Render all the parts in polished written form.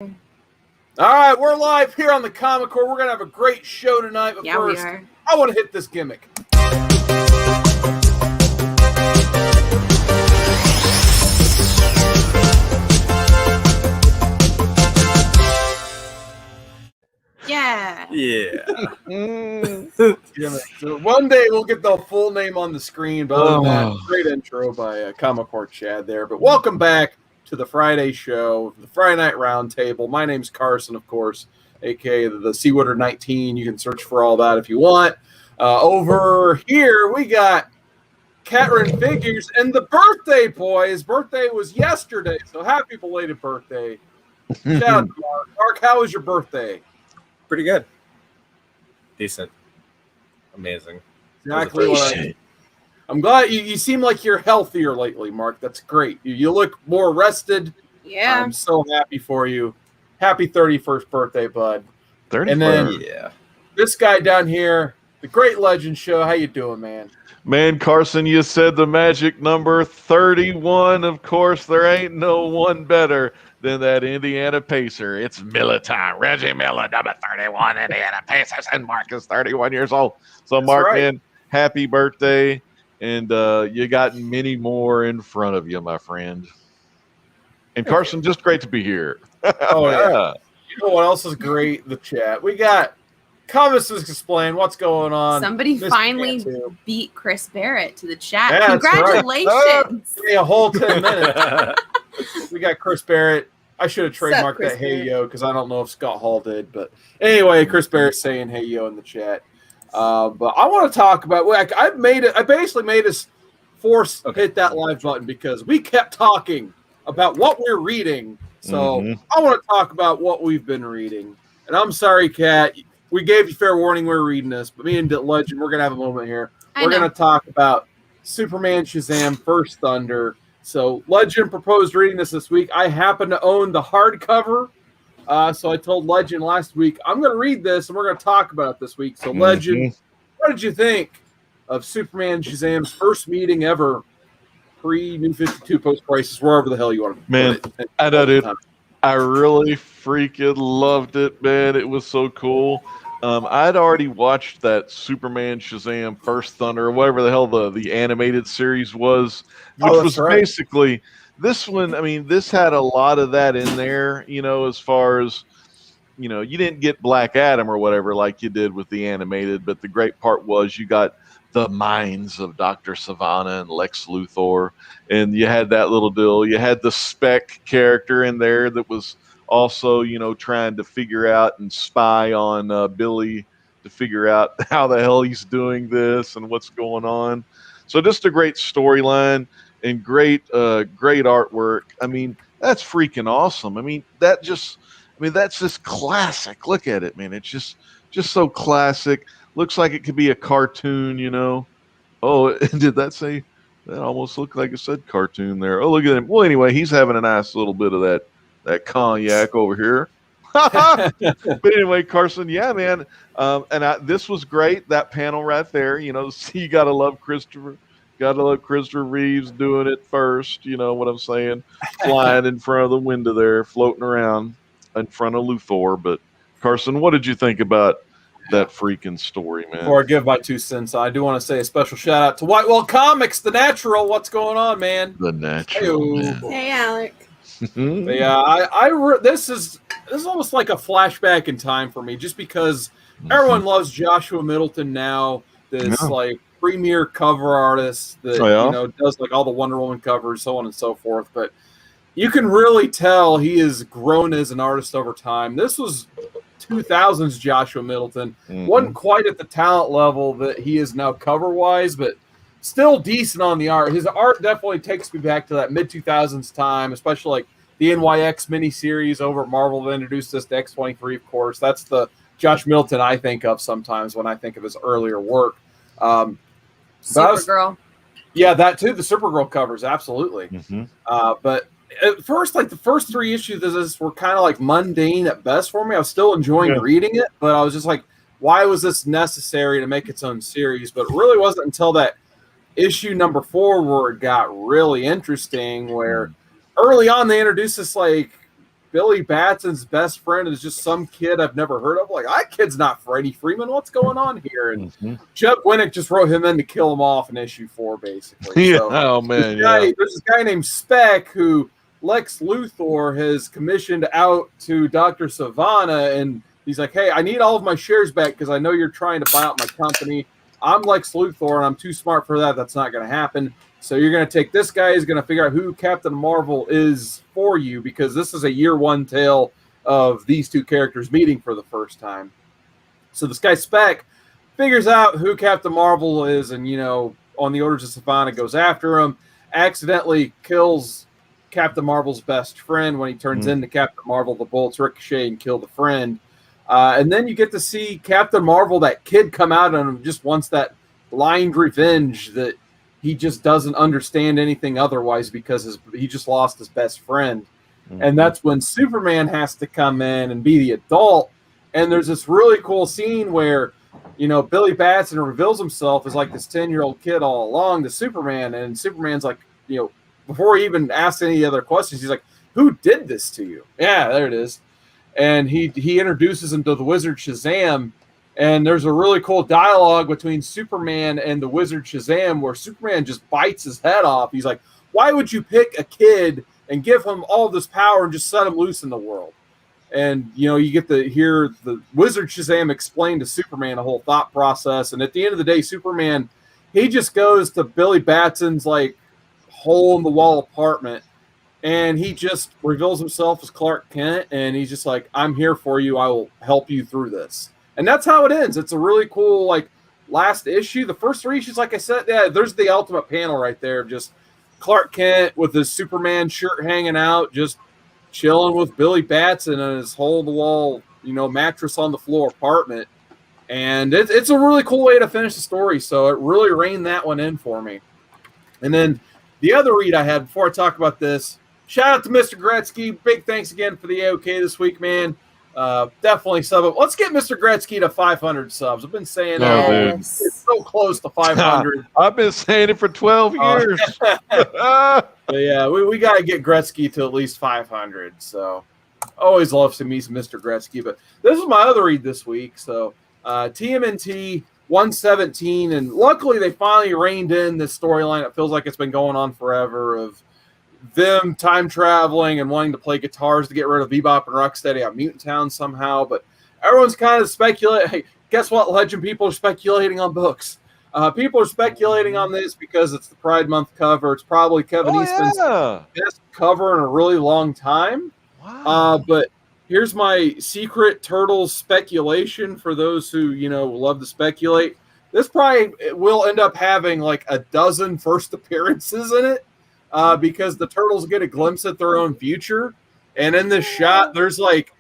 All right, we're live here on the Comic Core. We're going to have a great show tonight. But first, we are. I want to hit this gimmick. Yeah. Gimmick. So one day we'll get the full name on the screen. But other than that, great intro by Comic Core Chad there. But welcome back to the Friday show, the Friday Night Roundtable. My name's Carson, of course, a.k.a. the Seawater 19. You can search for all that if you want. Over here, we got Catrin Figures and the birthday boy. His birthday was yesterday, so happy belated birthday. Shout out to Mark. Mark, how was your birthday? Pretty good. Decent. Amazing. Exactly what I'm glad you seem like you're healthier lately, Mark. That's great. You look more rested. Yeah. I'm so happy for you. Happy 31st birthday, bud. 31st. And then this guy down here, the Great Legend Show. How you doing, man? Man, Carson, you said the magic number 31. Of course, there ain't no one better than that Indiana Pacer. It's Miller time. Reggie Miller, number 31, Indiana Pacers, and Mark is 31 years old. So, That's Mark, right. man, happy birthday, and you got many more in front of you, my friend. And Carson, just great to be here. Oh, yeah. You know what else is great? The chat. We got Comics Explain. What's going on? Somebody Miss finally Cantu. beat Chris Barrett to the chat. Yeah, that's right. Congratulations. Give me a whole 10 minutes. We got Chris Barrett. I should have trademarked Chris that "Hey Barrett? Yo" because I don't know if Scott Hall did, but anyway, Chris Barrett saying "Hey Yo" in the chat. But I want to talk about. I basically made us force hit that live button because we kept talking about what we're reading. So I want to talk about what we've been reading. And I'm sorry, Kat. We gave you fair warning we're reading this, but me and Legend, we're gonna have a moment here. We're gonna talk about Superman Shazam First Thunder. So Legend proposed reading this week. I happen to own the hardcover. So I told Legend last week, I'm going to read this and we're going to talk about it this week. So Legend, what did you think of Superman Shazam's first meeting ever pre-New 52 post-crisis, wherever the hell you want to Man, put it? I know, dude. I really freaking loved it, man. It was so cool. I'd already watched that Superman Shazam First Thunder, or whatever the hell the animated series was, which was basically this one. I mean, this had a lot of that in there, as far as, you didn't get Black Adam or whatever like you did with the animated, but the great part was you got the minds of Dr. Sivana and Lex Luthor, and you had that little deal. You had the Spec character in there that was also, trying to figure out and spy on Billy to figure out how the hell he's doing this and what's going on. So just a great storyline and great artwork. I mean, that's freaking awesome. I mean, that's just classic. Look at it, man. It's just so classic. Looks like it could be a cartoon, Oh, did that say? That almost looked like it said cartoon there. Oh, look at him. Well, anyway, he's having a nice little bit of that cognac over here. But anyway, Carson, yeah, man. This was great. That panel right there, you gotta love Christopher. Gotta love Christopher Reeves doing it first. You know what I'm saying? Flying in front of the window there, floating around in front of Luthor. But Carson, what did you think about that freaking story, man? Before I give my 2 cents, I do want to say a special shout out to Whitewell Comics, The Natural. What's going on, man? The Natural. Man. Hey, Alec. Yeah, this is almost like a flashback in time for me, just because everyone loves Joshua Middleton now. This like premier cover artist that does like all the Wonder Woman covers, so on and so forth. But you can really tell he has grown as an artist over time. This was 2000s Joshua Middleton. Wasn't quite at the talent level that he is now cover wise, but still decent on the art. His art definitely takes me back to that mid-2000s time, especially like the NYX miniseries over at Marvel that introduced us to X-23, of course. That's the Josh Middleton I think of sometimes when I think of his earlier work. Supergirl. Yeah, that too. The Supergirl covers, absolutely. But at first, like the first 3 issues of this were kind of like mundane at best for me. I was still enjoying reading it, but I was just like, why was this necessary to make its own series? But it really wasn't until that issue number 4 where it got really interesting, where early on they introduced this like Billy Batson's best friend is just some kid I've never heard of. Like, that kid's not Freddie Freeman. What's going on here? And Chuck Winnick just wrote him in to kill him off in issue 4, basically. Yeah. So, Oh man. there's this guy named Speck who Lex Luthor has commissioned out to Dr. Savannah, and he's like, hey, I need all of my shares back because I know you're trying to buy out my company. I'm Lex Luthor, and I'm too smart for that. That's not going to happen. So you're going to take this guy who's going to figure out who Captain Marvel is for you, because this is a year one tale of these two characters meeting for the first time. So this guy Speck figures out who Captain Marvel is, and, on the orders of Savannah goes after him, accidentally kills Captain Marvel's best friend when he turns into Captain Marvel. The bullets ricochet and kill the friend. And then you get to see Captain Marvel, that kid, come out and just wants that blind revenge that he just doesn't understand anything otherwise because he just lost his best friend. And that's when Superman has to come in and be the adult. And there's this really cool scene where, Billy Batson reveals himself as like this 10-year-old kid all along to Superman. And Superman's like, before he even asks any other questions, he's like, who did this to you? Yeah, there it is. And he introduces him to the Wizard Shazam. And there's a really cool dialogue between Superman and the Wizard Shazam where Superman just bites his head off. He's like, why would you pick a kid and give him all this power and just set him loose in the world? And, you get to hear the Wizard Shazam explain to Superman the whole thought process. And at the end of the day, Superman, he just goes to Billy Batson's, like, hole-in-the-wall apartment, and he just reveals himself as Clark Kent, and he's just like, I'm here for you. I will help you through this. And that's how it ends. It's a really cool, like, last issue. The first 3 issues, like I said, there's the ultimate panel right there of just Clark Kent with his Superman shirt hanging out, just chilling with Billy Batson in his hole-in-the-wall, mattress on the floor apartment. And it's a really cool way to finish the story. So it really reined that one in for me. And then the other read I had before I talk about this, shout out to Mr. Gretzky. Big thanks again for the AOK this week, man. Definitely sub up. Let's get Mr. Gretzky to 500 subs. I've been saying it's so close to 500. I've been saying it for 12 years. But yeah, we got to get Gretzky to at least 500. So always love to meet Mr. Gretzky. But this is my other read this week. So TMNT 117, and luckily they finally reined in this storyline. It feels like it's been going on forever of them time traveling and wanting to play guitars to get rid of Bebop and Rocksteady on Mutant Town somehow. But everyone's kind of speculating. Hey, guess what, Legend? People are speculating on books. People are speculating on this because it's the Pride Month cover. It's probably Kevin Eastman's best cover in a really long time. Wow. But here's my secret Turtles speculation for those who, love to speculate. This probably will end up having like a dozen first appearances in it because the Turtles get a glimpse at their own future. And in this shot, there's like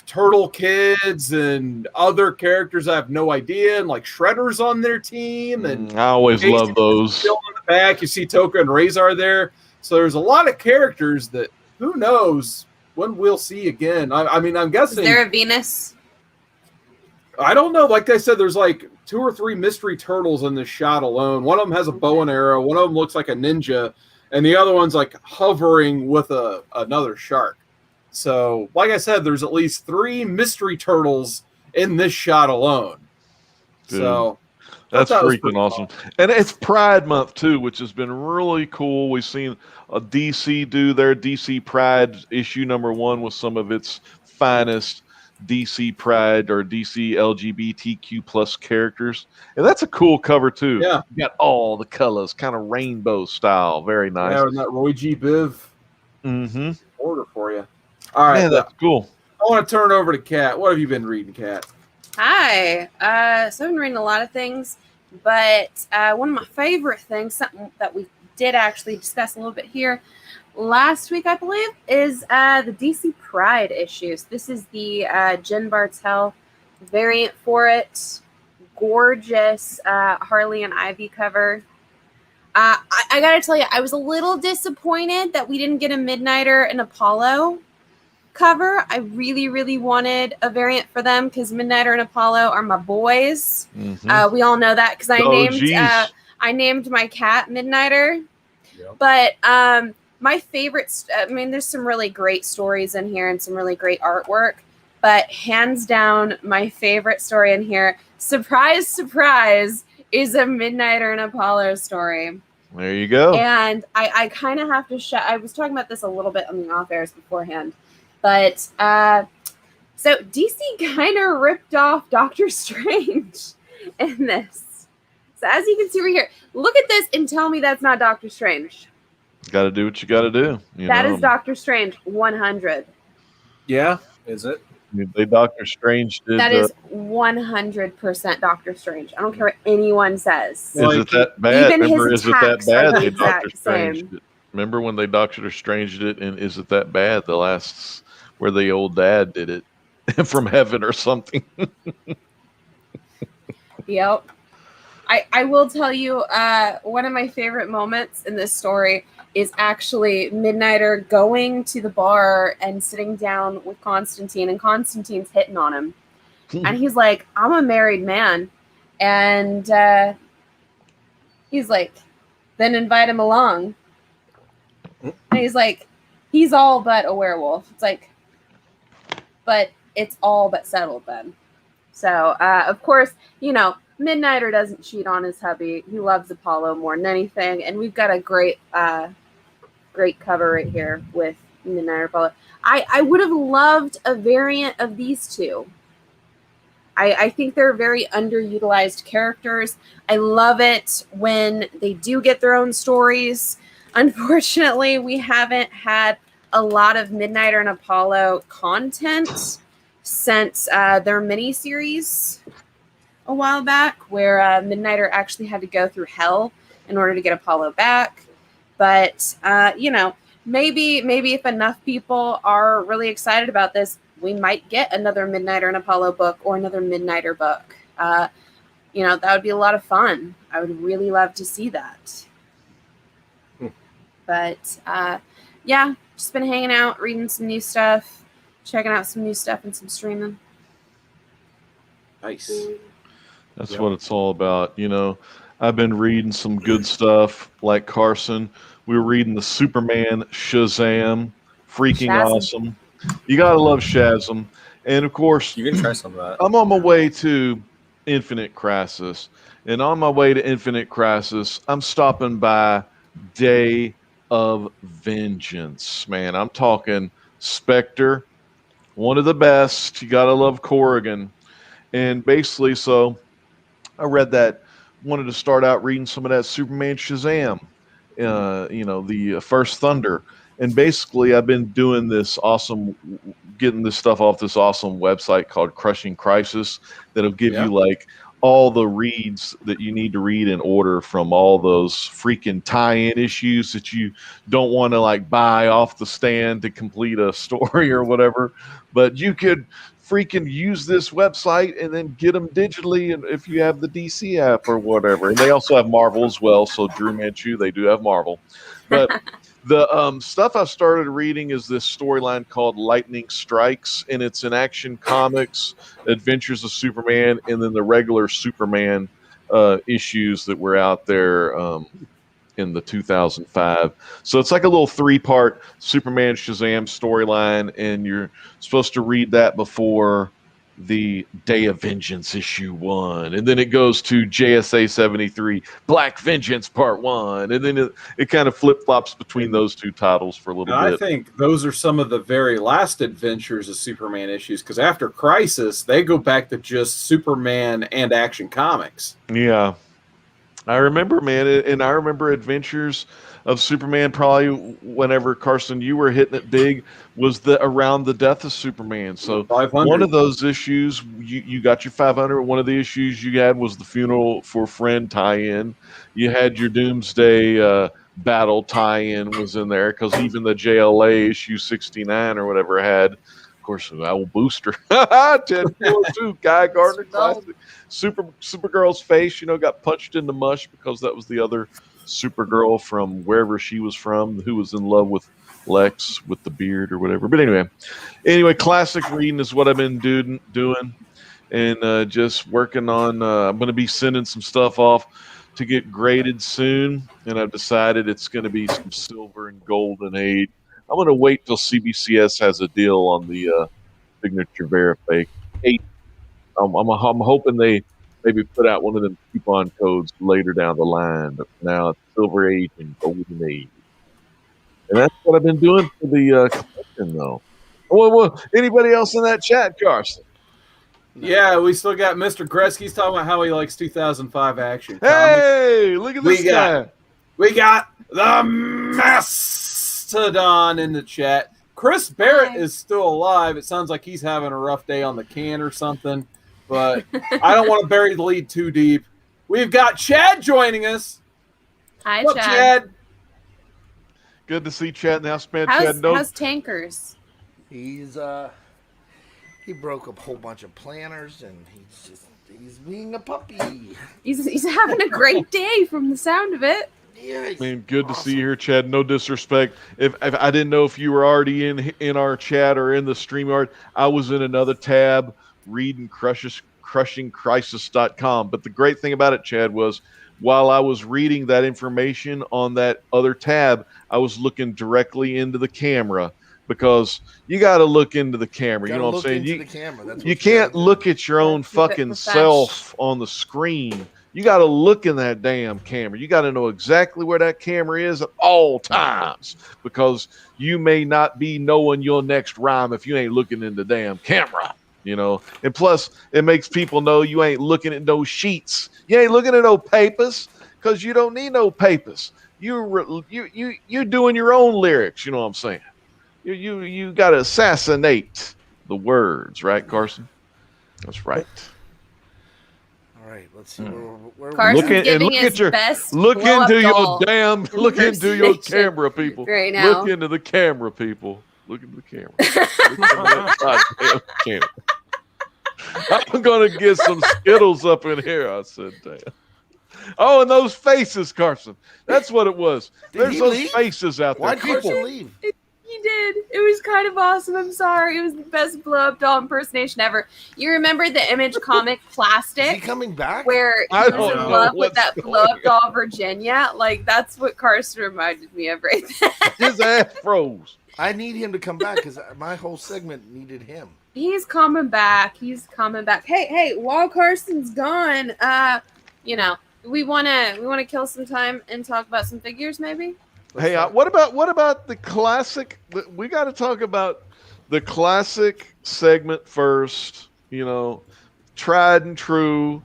Turtle kids and other characters I have no idea, and like Shredder's on their team. And I always love those. Still on the back, you see Toka and Razor there. So there's a lot of characters that who knows when we'll see again. I mean, I'm guessing. Is there a Venus? I don't know. Like I said, there's like 2 or 3 mystery turtles in this shot alone. One of them has a bow and arrow. One of them looks like a ninja, and the other one's like hovering with another shark. So, like I said, there's at least 3 mystery turtles in this shot alone. Dude, so that's freaking awesome. And it's Pride Month too, which has been really cool. We've seen a DC do their DC Pride issue #1 with some of its finest DC Pride or DC LGBTQ plus characters. And that's a cool cover too. Yeah. You got all the colors, kind of rainbow style. Very nice. Yeah, and that Roy G. Biv order for you. All right. Man, that's cool. I want to turn it over to Kat. What have you been reading, Kat? Hi. So I've been reading a lot of things, but one of my favorite things, something that we did actually discuss a little bit here last week, I believe, is the DC Pride issues. This is the Jen Bartel variant for it. Gorgeous Harley and Ivy cover. I got to tell you, I was a little disappointed that we didn't get a Midnighter and Apollo cover. I really, really wanted a variant for them because Midnighter and Apollo are my boys. We all know that because I named my cat Midnighter. Yep. But my favorites, I mean, there's some really great stories in here and some really great artwork, but hands down, my favorite story in here, surprise, surprise, is a Midnighter and Apollo story. There you go. And I kind of have to I was talking about this a little bit on the off airs beforehand, but so DC kind of ripped off Doctor Strange in this. So as you can see right here, look at this and tell me that's not Doctor Strange. Got to do what you got to do. That is Doctor Strange 100. Yeah, is it? They Doctor Strange did. That is 100% Doctor Strange. I don't care what anyone says. Is it that bad? Even Remember, his is it that attacks are bad? the They exact Doctor Strange same. it. Remember when they Doctor Strange it, and is it that bad? The last where the old dad did it from heaven or something. Yep. I will tell you, one of my favorite moments in this story is actually Midnighter going to the bar and sitting down with Constantine, and Constantine's hitting on him. And he's like, I'm a married man. And he's like, then invite him along. And he's like, he's all but a werewolf. It's like, but it's all but settled then. So, of course, you know, Midnighter doesn't cheat on his hubby. He loves Apollo more than anything. And we've got a great cover right here with Midnighter Apollo. I would have loved a variant of these two. I think they're very underutilized characters. I love it when they do get their own stories. Unfortunately, we haven't had a lot of Midnighter and Apollo content since their miniseries a while back, where Midnighter actually had to go through hell in order to get Apollo back. But you know, maybe if enough people are really excited about this, we might get another Midnighter and Apollo book or another Midnighter book. You know, that would be a lot of fun. I would really love to see that. But yeah, just been hanging out, reading some new stuff, checking out some new stuff and some streaming. Nice. That's what it's all about. You know, I've been reading some good stuff like Carson. We were reading the Superman Shazam. Freaking Shazam. awesome. You got to love Shazam. And of course, You can try some of that. I'm on my way to Infinite Crisis. And on my way to Infinite Crisis, I'm stopping by Day of Vengeance. Man, I'm talking Spectre, one of the best. You got to love Corrigan. And basically, so I read that, wanted to start out reading some of that Superman Shazam, you know, the First Thunder. And basically, I've been doing this awesome, getting this stuff off this awesome website called Crushing Crisis that'll give you like all the reads that you need to read in order from all those freaking tie-in issues that you don't want to like buy off the stand to complete a story or whatever. But you could freaking use this website and then get them digitally, and if you have the DC app or whatever. And they also have Marvel as well. So Drew Manchu, they do have Marvel. But the stuff I started reading is this storyline called Lightning Strikes, and it's in Action Comics, Adventures of Superman, and then the regular Superman issues that were out there in the 2005. So it's like a little 3-part Superman Shazam storyline, and you're supposed to read that before the Day of Vengeance issue 1, and then it goes to JSA 73 Black Vengeance Part 1, and then it kind of flip-flops between those two titles for a little And bit. I think those are some of the very last adventures of Superman issues, because after Crisis, they go back to just Superman and Action Comics. Yeah. I remember, man, and I remember Adventures of Superman probably whenever, Carson, you were hitting it big, was around the death of Superman. So 500. one of those issues, you got your 500. One of the issues you had was the Funeral for a Friend tie-in. You had your Doomsday Battle tie-in was in there, because even the JLA issue 69 or whatever had, of course, an old booster. 1042, Guy Gardner classic. Supergirl's face, you know, got punched into mush because that was the other Supergirl from wherever she was from, who was in love with Lex with the beard or whatever. But anyway, classic reading is what I've been doing, and just working on. I'm going to be sending some stuff off to get graded soon, and I've decided it's going to be some silver and golden age. I'm going to wait till CBCS has a deal on the signature verify. I'm hoping they maybe put out one of them coupon codes later down the line, but for now it's silver age and golden age. And that's what I've been doing for the collection, though. Well, anybody else in that chat, Carson? Yeah, we still got Mr. Gretzky's talking about how he likes 2005 action. Hey, look at this guy. We got the Mastodon in the chat. Chris Barrett is still alive. It sounds like he's having a rough day on the can or something, but I don't want to bury the lead too deep. We've got Chad joining us. Hi, What's up, Chad. Good to see Chad now. How's Tankers? He's he broke a whole bunch of planners and he's being a puppy. He's having a great day from the sound of it. Yeah, Man, good to see you here, Chad. No disrespect. If I didn't know if you were already in our chat or in the StreamYard, I was in another tab reading crushingcrisis.com. But the great thing about it, Chad, was while I was reading that information on that other tab, I was looking directly into the camera. Because you got to look into the camera. You know what I'm saying? You can't look at your own fucking self on the screen. You got to look in that damn camera. You got to know exactly where that camera is at all times. Because you may not be knowing your next rhyme if you ain't looking in the damn camera. You know? And plus, it makes people know you ain't looking at no sheets. You ain't looking at no papers. Because you don't need no papers. You're doing your own lyrics. You know what I'm saying? You got to assassinate the words, right, Carson? That's right. All right, let's see where Carson's giving his best look into your camera, people. Right now. Look into the camera, people. Look into the camera. Look into the camera. I'm gonna get some Skittles up in here. I said, damn. Oh, and those faces, Carson. That's what it was. There's those faces out there. Why'd Carson leave? He did. It was kind of awesome. I'm sorry. It was the best blow-up doll impersonation ever. You remember the Image comic Plastic? Is he coming back? Where he was in love with that blow-up doll Virginia? Like, that's what Carson reminded me of right there. His ass froze. I need him to come back because my whole segment needed him. He's coming back. Hey, while Carson's gone, we wanna kill some time and talk about some figures, maybe? Hey, what about the classic? We got to talk about the classic segment first. You know, tried and true.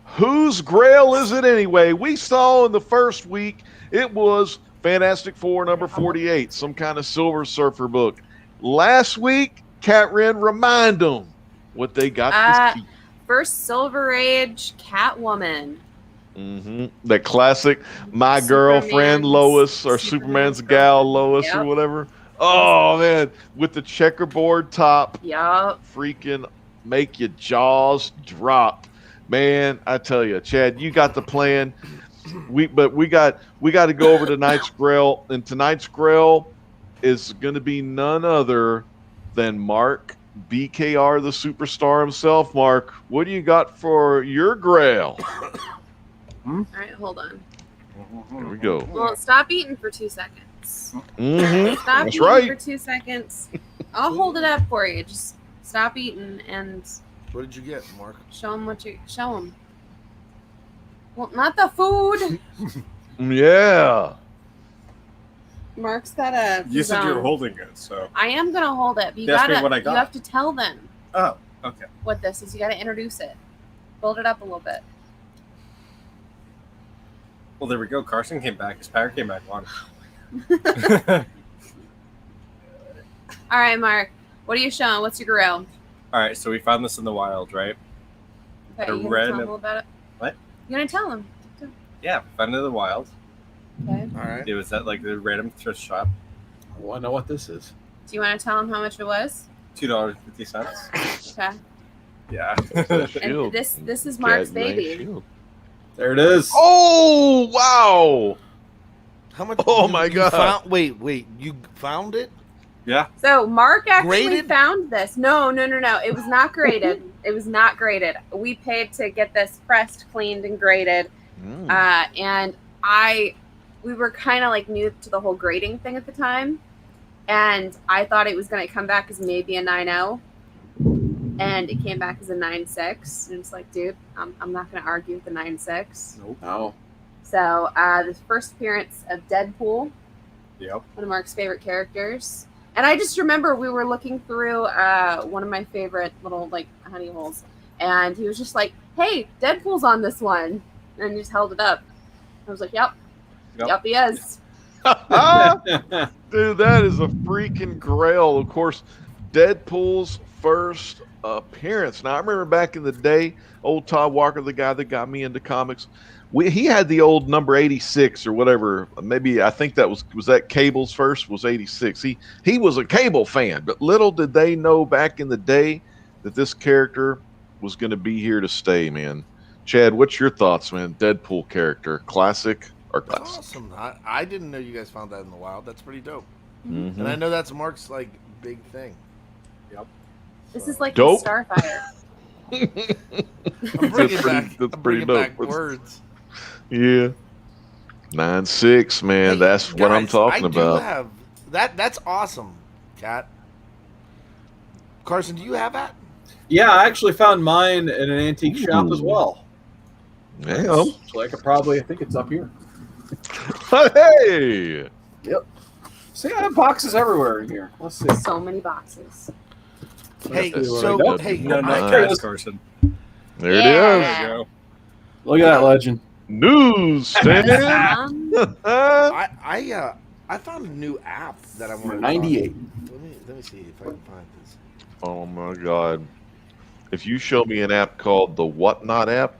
Whose Grail is it anyway? We saw in the first week it was Fantastic Four number 48, some kind of Silver Surfer book. Last week, Cat Wren, remind them what they got. First Silver Age Catwoman. Mm-hmm. That classic, my girlfriend Lois or Superman's gal Lois or whatever. Oh man, with the checkerboard top. Yup. Freaking make your jaws drop, man. I tell you, Chad, you got the plan. We got to go over tonight's Grail, and tonight's Grail is going to be none other than Mark BKR, the superstar himself. Mark, what do you got for your Grail? All right, hold on. Here we go. Well, stop eating for 2 seconds. Mm-hmm. Stop That's eating right. for 2 seconds. I'll hold it up for you. Just stop eating and. What did you get, Mark? Show them. Well, not the food. Yeah. Mark's got a. You said you were holding it, so. I am gonna hold it. But you Ask me what I got. You have to tell them. Oh, okay. What this is. You got to introduce it. Build it up a little bit. Well, there we go. Carson came back. His power came back on. All right, Mark. What are you showing? What's your Grail? All right, so we found this in the wild, right? Okay, you red gonna tell them about it? What? You gonna tell them? Yeah, found it in the wild. Okay. All right. It was at like the random thrift shop. I want to know what this is. Do you want to tell them how much it was? $2.50. Okay. Yeah. And this is Mark's baby. There it is. Oh wow! How much? Oh my God! Wait! You found it? Yeah. So Mark actually Graded? found this. No. It was not graded. It was not graded. We paid to get this pressed, cleaned, and graded. And we were kind of like new to the whole grading thing at the time, and I thought it was going to come back as maybe a 9.0, and it came back as a 9.6. And it's like, dude, I'm not going to argue with the 9.6. Nope. No. So the first appearance of Deadpool, Yep. one of Mark's favorite characters. And I just remember we were looking through one of my favorite little like honey holes, and he was just like, "Hey, Deadpool's on this one," and he just held it up. I was like, "Yep, yep, he is." Dude, that is a freaking grail. Of course, Deadpool's first appearance. Now, I remember back in the day, old Todd Walker, the guy that got me into comics, he had the old number 86 or whatever. Maybe I think that was that Cable's first was 86. He was a Cable fan, but little did they know back in the day that this character was going to be here to stay, man. Chad, what's your thoughts, man? Deadpool character, classic or That's classic? awesome. I didn't know you guys found that in the wild. That's pretty dope. Mhm. And I know that's Mark's like big thing. Yep. This is like Dope. the Starfire. I'm bringing That's back, pretty I'm bringing dope. back words. Yeah. 9.6, man. Hey, That's what I'm guys, talking I do about. have that. That's awesome, Kat. Carson, do you have that? Yeah, I actually found mine in an antique shop as well. Damn. So I think it's up here. Hey. See, I have boxes everywhere in here. Let's see. So many boxes. Hey, Let's see what so I got. hey, No, I- not Okay, Cats, Carson. There Yeah. it is. There you go. Look at that legend. Newsstand. I found a new app that I want Number to 98. Let me see if I can find this. Oh my God. If you show me an app called the Whatnot app,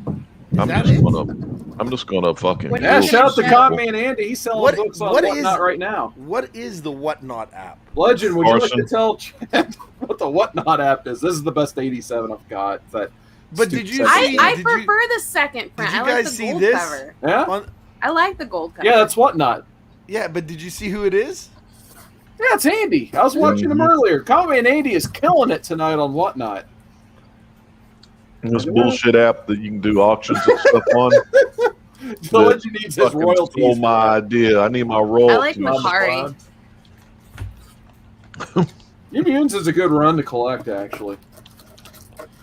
I'm that just it? gonna fucking What do Yeah, you Google shout out to it. Conman and Andy. He's selling What- books on what Whatnot is- right now. What is the Whatnot app? Legend, would you like to Carson. tell Chad what the Whatnot app is? This is the best 87 I've got. It's that But stupid did you second see- print. I did prefer the second print. did you I like guys the see gold this? cover. Yeah? On, I like the gold cover. Yeah, that's Whatnot. yeah, but did you see who it is? Yeah, it's Andy. I was watching him earlier. Conman and Andy is killing it tonight on Whatnot. This bullshit app that you can do auctions and stuff on. The Legend needs his Fucking royalties. stole my idea. I need my royalties. I like Makari. Immunes is a good run to collect, actually.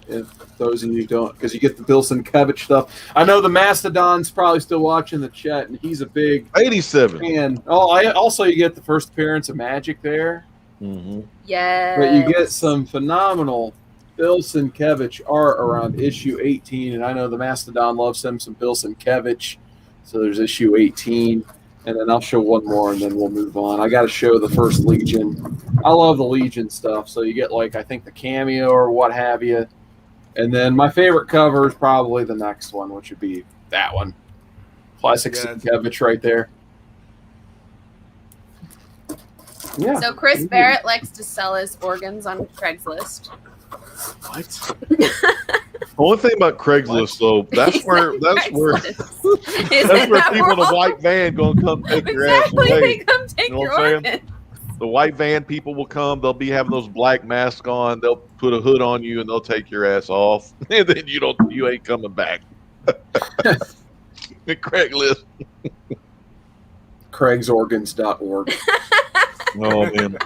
If those of you don't, because you get the Bill Sienkiewicz stuff. I know the Mastodon's probably still watching the chat, and he's a big 87. fan. Oh, also you get the first appearance of Magic there, Mm-hmm. Yes. but you get some phenomenal Bill Sienkiewicz art around issue 18, and I know the Mastodon loves him some Bill Sienkiewicz, so there's issue 18. And then I'll show one more, and then we'll move on. I got to show the first Legion. I love the Legion stuff. So you get, like, I think the cameo or what have you. And then my favorite cover is probably the next one, which would be that one. Classic Yeah. Sienkiewicz right there. Yeah. So Chris Barrett likes to sell his organs on Craigslist. What? The only thing about Craigslist, though, that's where Craigslist. people in a white van gonna come take your ass Exactly, away. they come take You know your what I'm saying? organs. The white van people will come. They'll be having those black masks on. They'll put a hood on you and they'll take your ass off, and then you ain't coming back. Craigslist. CraigsOrgans.org. Oh man.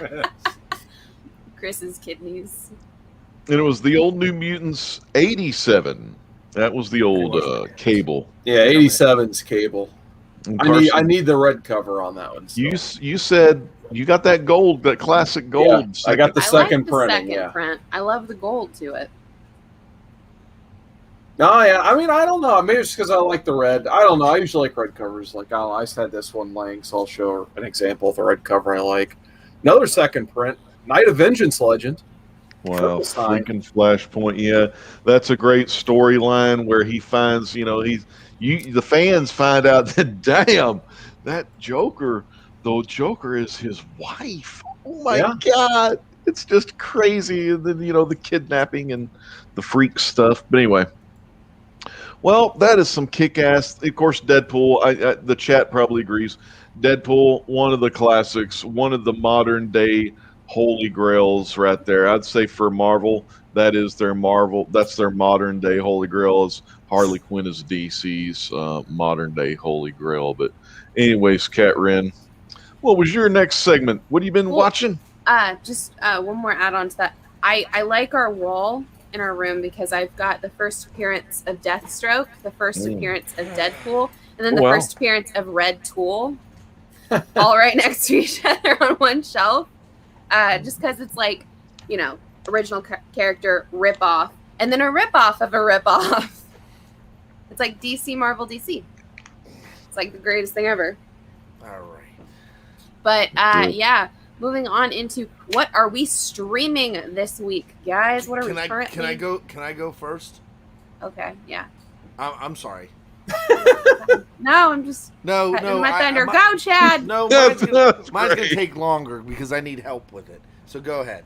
Chris's kidneys. And it was the old New Mutants 87. That was the old Cable. Yeah, 87's Cable. And I Carson, need the red cover on that one. you still. you said you got that gold, that classic gold. Yeah, I got the I second like the printing. second Yeah. print. I love the gold to it. No, yeah. I mean, I don't know. Maybe it's because I like the red. I don't know. I usually like red covers. Like, I just had this one laying, so I'll show an example of the red cover I like. Another second print, Night of Vengeance Legend. Wow, Triple sign. freaking Flashpoint! Yeah, that's a great storyline where he finds, the fans find out that damn, that Joker, the Joker is his wife. Oh my Yeah. God, it's just crazy. And then the kidnapping and the freak stuff. But anyway, well, that is some kick-ass. Of course, Deadpool. The chat probably agrees. Deadpool, one of the classics, one of the modern day holy grails right there. I'd say for Marvel, that's their modern day holy grail. Is Harley Quinn is DC's modern day holy grail. But anyways, Cat Wren, what was your next segment? What have you been watching? Just one more add on to that. I like our wall in our room because I've got the first appearance of Deathstroke, the first appearance of Deadpool, and then the first appearance of Red Tool, all right next to each other on one shelf. Just because it's like, you know, original character rip-off, and then a rip-off of a rip-off. It's like DC, Marvel, DC. It's like the greatest thing ever. All right. But yeah, moving on into what are we streaming this week, guys? What are we currently? Can I go first? Okay, yeah. I'm sorry. No, I'm just No. my thunder. Go, Chad. No, That's mine's gonna great. take longer because I need help with it. So go ahead.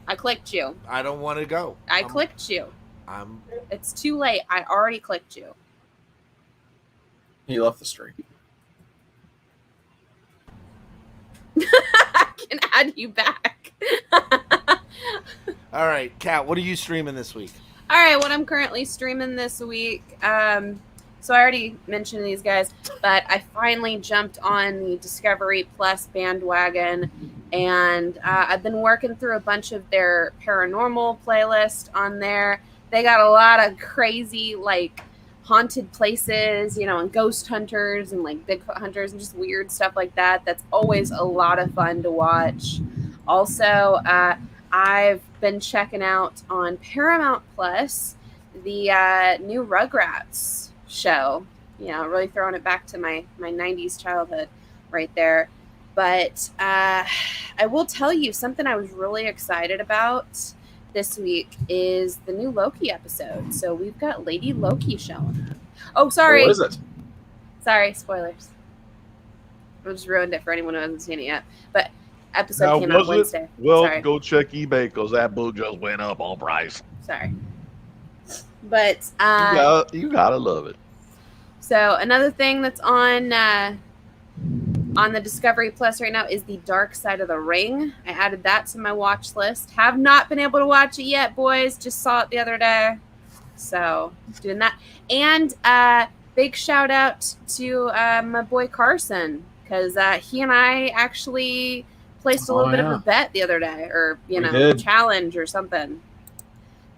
I clicked you. I don't want to go. I clicked you. I'm. It's too late. I already clicked you. He left the stream. I can add you back. All right, Kat. What are you streaming this week? All right, what I'm currently streaming this week. So I already mentioned these guys, but I finally jumped on the Discovery Plus bandwagon, and I've been working through a bunch of their paranormal playlist on there. They got a lot of crazy, like, haunted places, you know, and ghost hunters and, like, Bigfoot hunters and just weird stuff like that. That's always a lot of fun to watch. Also, I've been checking out on Paramount Plus the new Rugrats show. You know, really throwing it back to my 90s childhood right there. But I will tell you something I was really excited about this week is the new Loki episode. So we've got Lady Loki showing. Oh, sorry. What is it? Sorry, spoilers. I just ruined it for anyone who hasn't seen it yet. But episode Now, came out was it? Wednesday. Well, Sorry. go check eBay because that boo just went up on price. Sorry. But You gotta love it. so another thing that's on the Discovery Plus right now is the Dark Side of the Ring. I added that to my watch list. Have not been able to watch it yet, boys. Just saw it the other day. So doing that. And big shout out to my boy Carson, because he and I actually placed a little bit of a bet the other day, or challenge or something.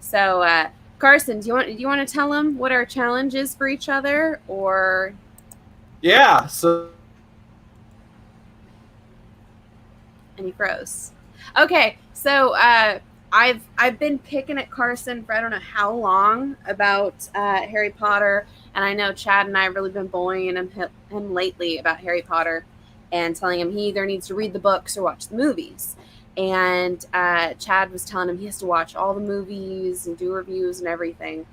So Carson, do you want to tell him what our challenge is for each other, or? Yeah. So. And he froze. Okay, so I've been picking at Carson for I don't know how long about Harry Potter, and I know Chad and I have really been bullying him lately about Harry Potter, and telling him he either needs to read the books or watch the movies. And Chad was telling him he has to watch all the movies and do reviews and everything.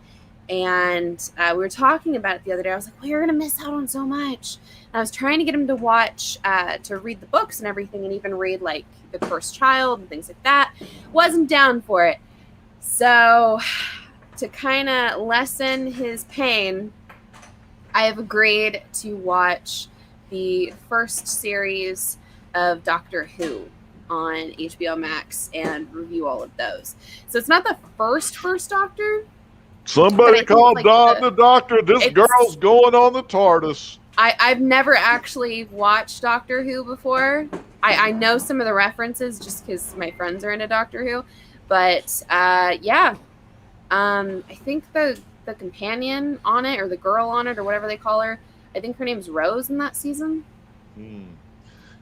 And we were talking about it the other day. I was like, well, you're going to miss out on so much. And I was trying to get him to watch, to read the books and everything, and even read, like, The Cursed Child and things like that. Wasn't down for it. So to kind of lessen his pain, I have agreed to watch the first series of Doctor Who on HBO Max and review all of those. So it's not the first Doctor. Somebody called the doctor. This girl's going on the TARDIS. I've never actually watched Doctor Who before. I know some of the references just because my friends are into Doctor Who. But yeah, I think the companion on it, or the girl on it, or whatever they call her, I think her name's Rose in that season.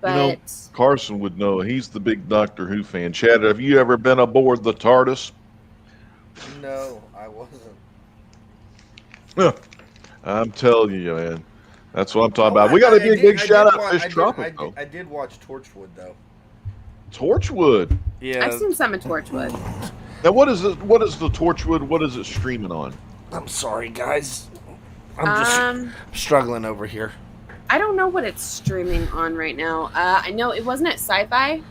But Carson would know. He's the big Doctor Who fan. Chad, have you ever been aboard the TARDIS? No, I wasn't. I'm telling you, man. That's what I'm talking about. We got to give a big shout out to Fish Tropic, I did watch Torchwood, though. Torchwood. Yeah. I've seen some of Torchwood. Now, what is it? What is the Torchwood? What is it streaming on? I'm sorry, guys. I'm just struggling over here. I don't know what it's streaming on right now. I know it wasn't at Sci-Fi.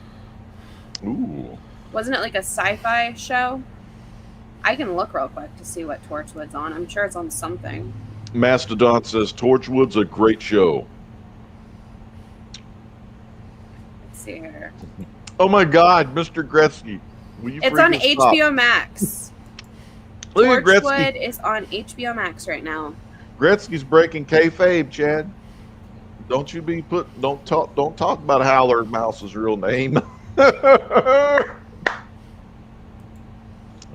Ooh. Wasn't it like a sci-fi show? I can look real quick to see what Torchwood's on. I'm sure it's on something. Mastodon says Torchwood's a great show. Let's see here. Oh my God, Mr. Gretzky. Will you It's on freaking stop? HBO Max. Look at Gretzky. Torchwood is on HBO Max right now. Gretzky's breaking kayfabe, Chad. Don't you be don't talk about Howler Mouse's real name. That's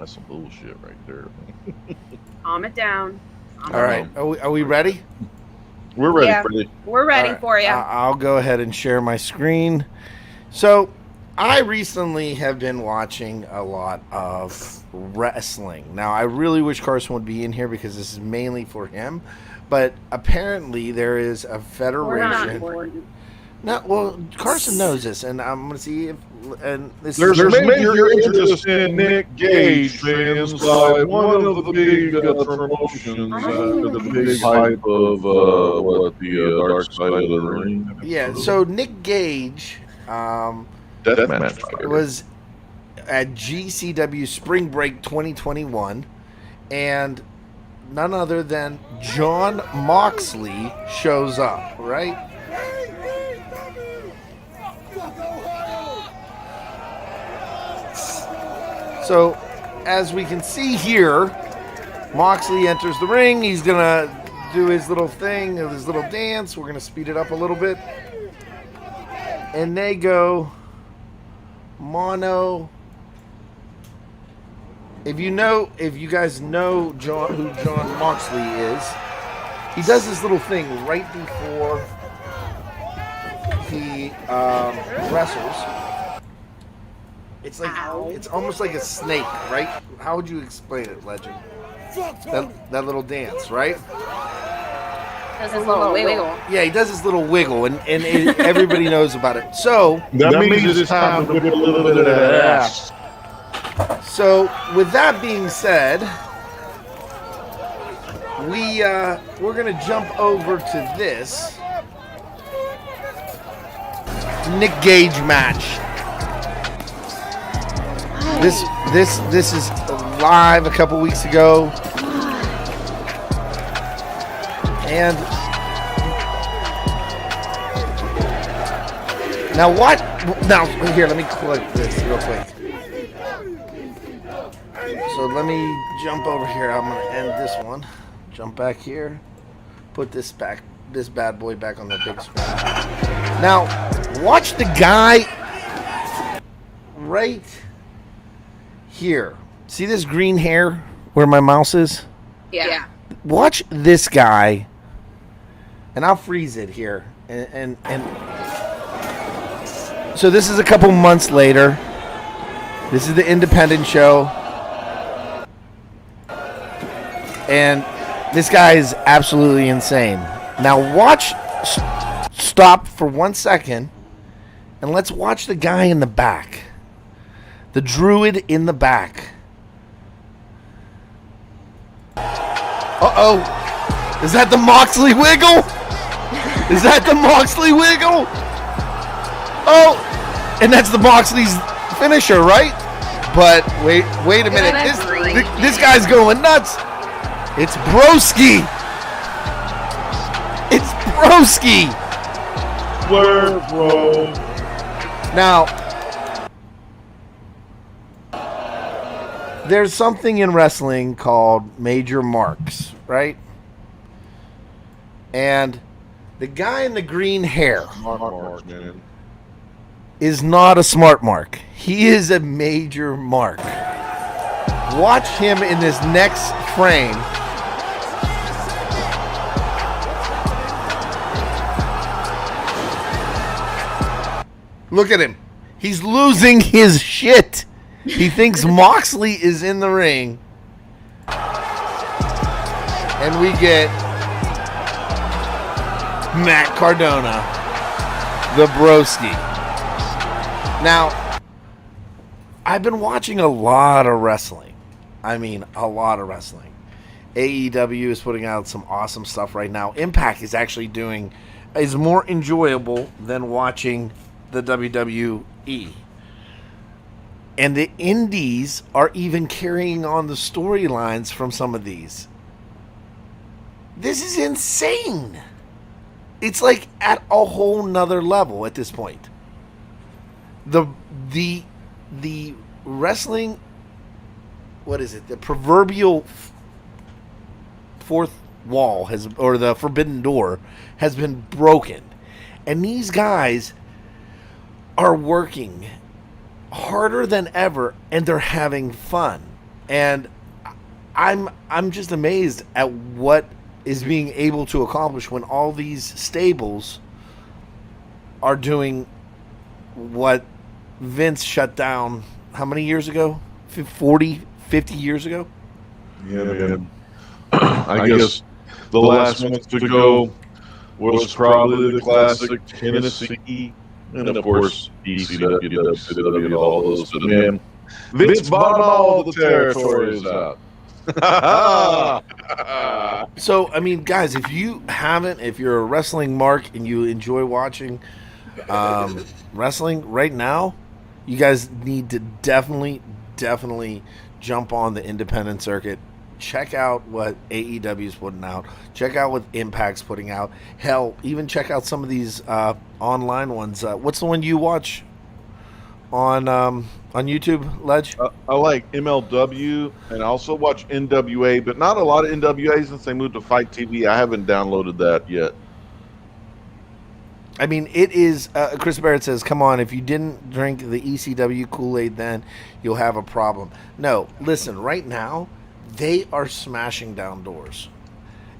some bullshit right there. Calm it down. Calm it All right, down. are we ready? We're ready Yeah. for this. We're ready All right, for you. I'll go ahead and share my screen. So, I recently have been watching a lot of wrestling. Now, I really wish Carson would be in here because this is mainly for him. But apparently, there is a We're not federation. important. No, well, Carson knows this, and I'm going to see if. And this There's is, major interest in Nick Gage fans by one of the big promotions after the big hype of Dark Side of the Ring. yeah. So Nick Gage Deathmatch Fighter. was at GCW Spring Break 2021, and none other than John Moxley shows up, right? So, as we can see here, Moxley enters the ring. He's going to do his little thing, his little dance. We're going to speed it up a little bit. And they go mono. If you guys know who John Moxley is, he does this little thing right before he wrestles. It's like it's almost like a snake, right? How would you explain it, Legend? That little dance, right? Does his little wiggle. Yeah, he does his little wiggle, and everybody knows about it. So That means it's time to whip a little bit of that ass. So, with that being said, we're gonna jump over to this Nick Gage match. This is live a couple weeks ago, and now what? Now here, let me click this real quick. So let me jump over here. I'm gonna end this one. Jump back here. Put this bad boy back on the big screen. Now, watch the guy right here. See this green hair where my mouse is? Yeah. Watch this guy, and I'll freeze it here. And so this is a couple months later. This is the independent show. And this guy is absolutely insane. Now watch, stop for 1 second, and let's watch the guy in the back. The druid in the back. Uh-oh. Is that the Moxley wiggle? Is that the Moxley wiggle? Oh, and that's the Moxley's finisher, right? But wait a minute. This guy's going nuts. It's Broski. It's Broski. Where, bro? Now, there's something in wrestling called major marks, right? And the guy in the green hair is not a smart mark. He is a major mark. Watch him in this next frame. Look at him. He's losing his shit. He thinks Moxley is in the ring. And we get Matt Cardona, the Broski. Now, I've been watching a lot of wrestling. I mean, a lot of wrestling. AEW is putting out some awesome stuff right now. Impact is actually is more enjoyable than watching the WWE. And the indies are even carrying on the storylines from some of these. This is insane. It's like at a whole nother level at this point. the wrestling, what is it? The proverbial fourth wall or the forbidden door has been broken, and these guys are working harder than ever, and they're having fun. And I'm just amazed at what is being able to accomplish when all these stables are doing what Vince shut down how many years ago? 40, 50 years ago? Yeah, man. I guess the last one to go was probably the classic Tennessee, and of course ECW, WCW, and all those. But man, Vince bought all the territories out. So, I mean, guys, if you're a wrestling mark and you enjoy watching wrestling right now, you guys need to definitely jump on the independent circuit. Check out what AEW is putting out. Check out what Impact's putting out. Hell, even check out some of these online ones. What's the one you watch on YouTube, Ledge? I like MLW, and I also watch NWA, but not a lot of NWA since they moved to Fight TV. I haven't downloaded that yet. I mean, it is. Chris Barrett says, "Come on, if you didn't drink the ECW Kool-Aid, then you'll have a problem." No, listen. Right now, they are smashing down doors,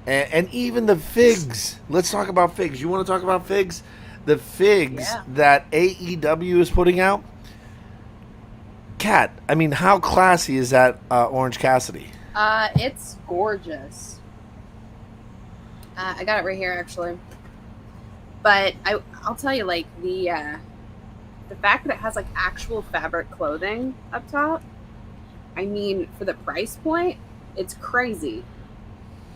and even the figs. Let's talk about figs. You want to talk about figs? The figs that AEW is putting out. Kat, I mean, how classy is that Orange Cassidy? It's gorgeous. I got it right here, actually. But I'll tell you, like, the fact that it has, like, actual fabric clothing up top, I mean, for the price point, it's crazy.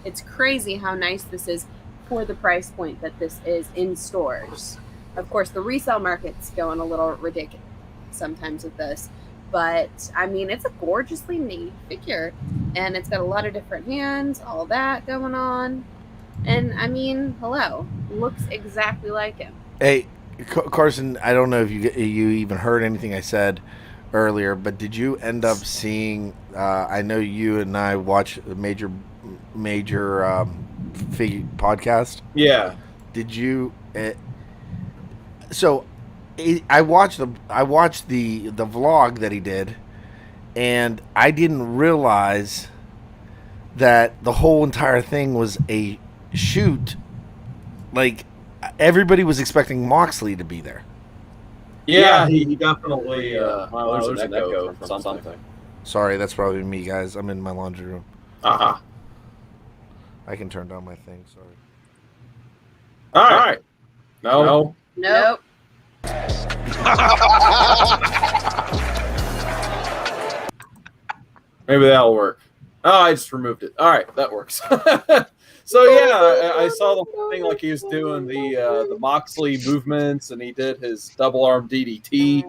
It's crazy how nice this is for the price point that this is in stores. Of course, the resale market's going a little ridiculous sometimes with this. But, I mean, it's a gorgeously made figure. And it's got a lot of different hands, all that going on. And, I mean, hello. Looks exactly like him. Hey, Carson, I don't know if you even heard anything I said earlier, but did you end up seeing, I know you and I watch a major podcast. Yeah. Did you, so I watched the vlog that he did, and I didn't realize that the whole entire thing was a shoot. Like, everybody was expecting Moxley to be there. Yeah, he definitely there's an echo from something. Sorry, that's probably me, guys. I'm in my laundry room. Uh-huh. I can turn down my thing, sorry. All right. No. Nope. Maybe that'll work. Oh, I just removed it. All right, that works. So yeah, I saw the thing like he was doing the Moxley movements, and he did his double arm DDT,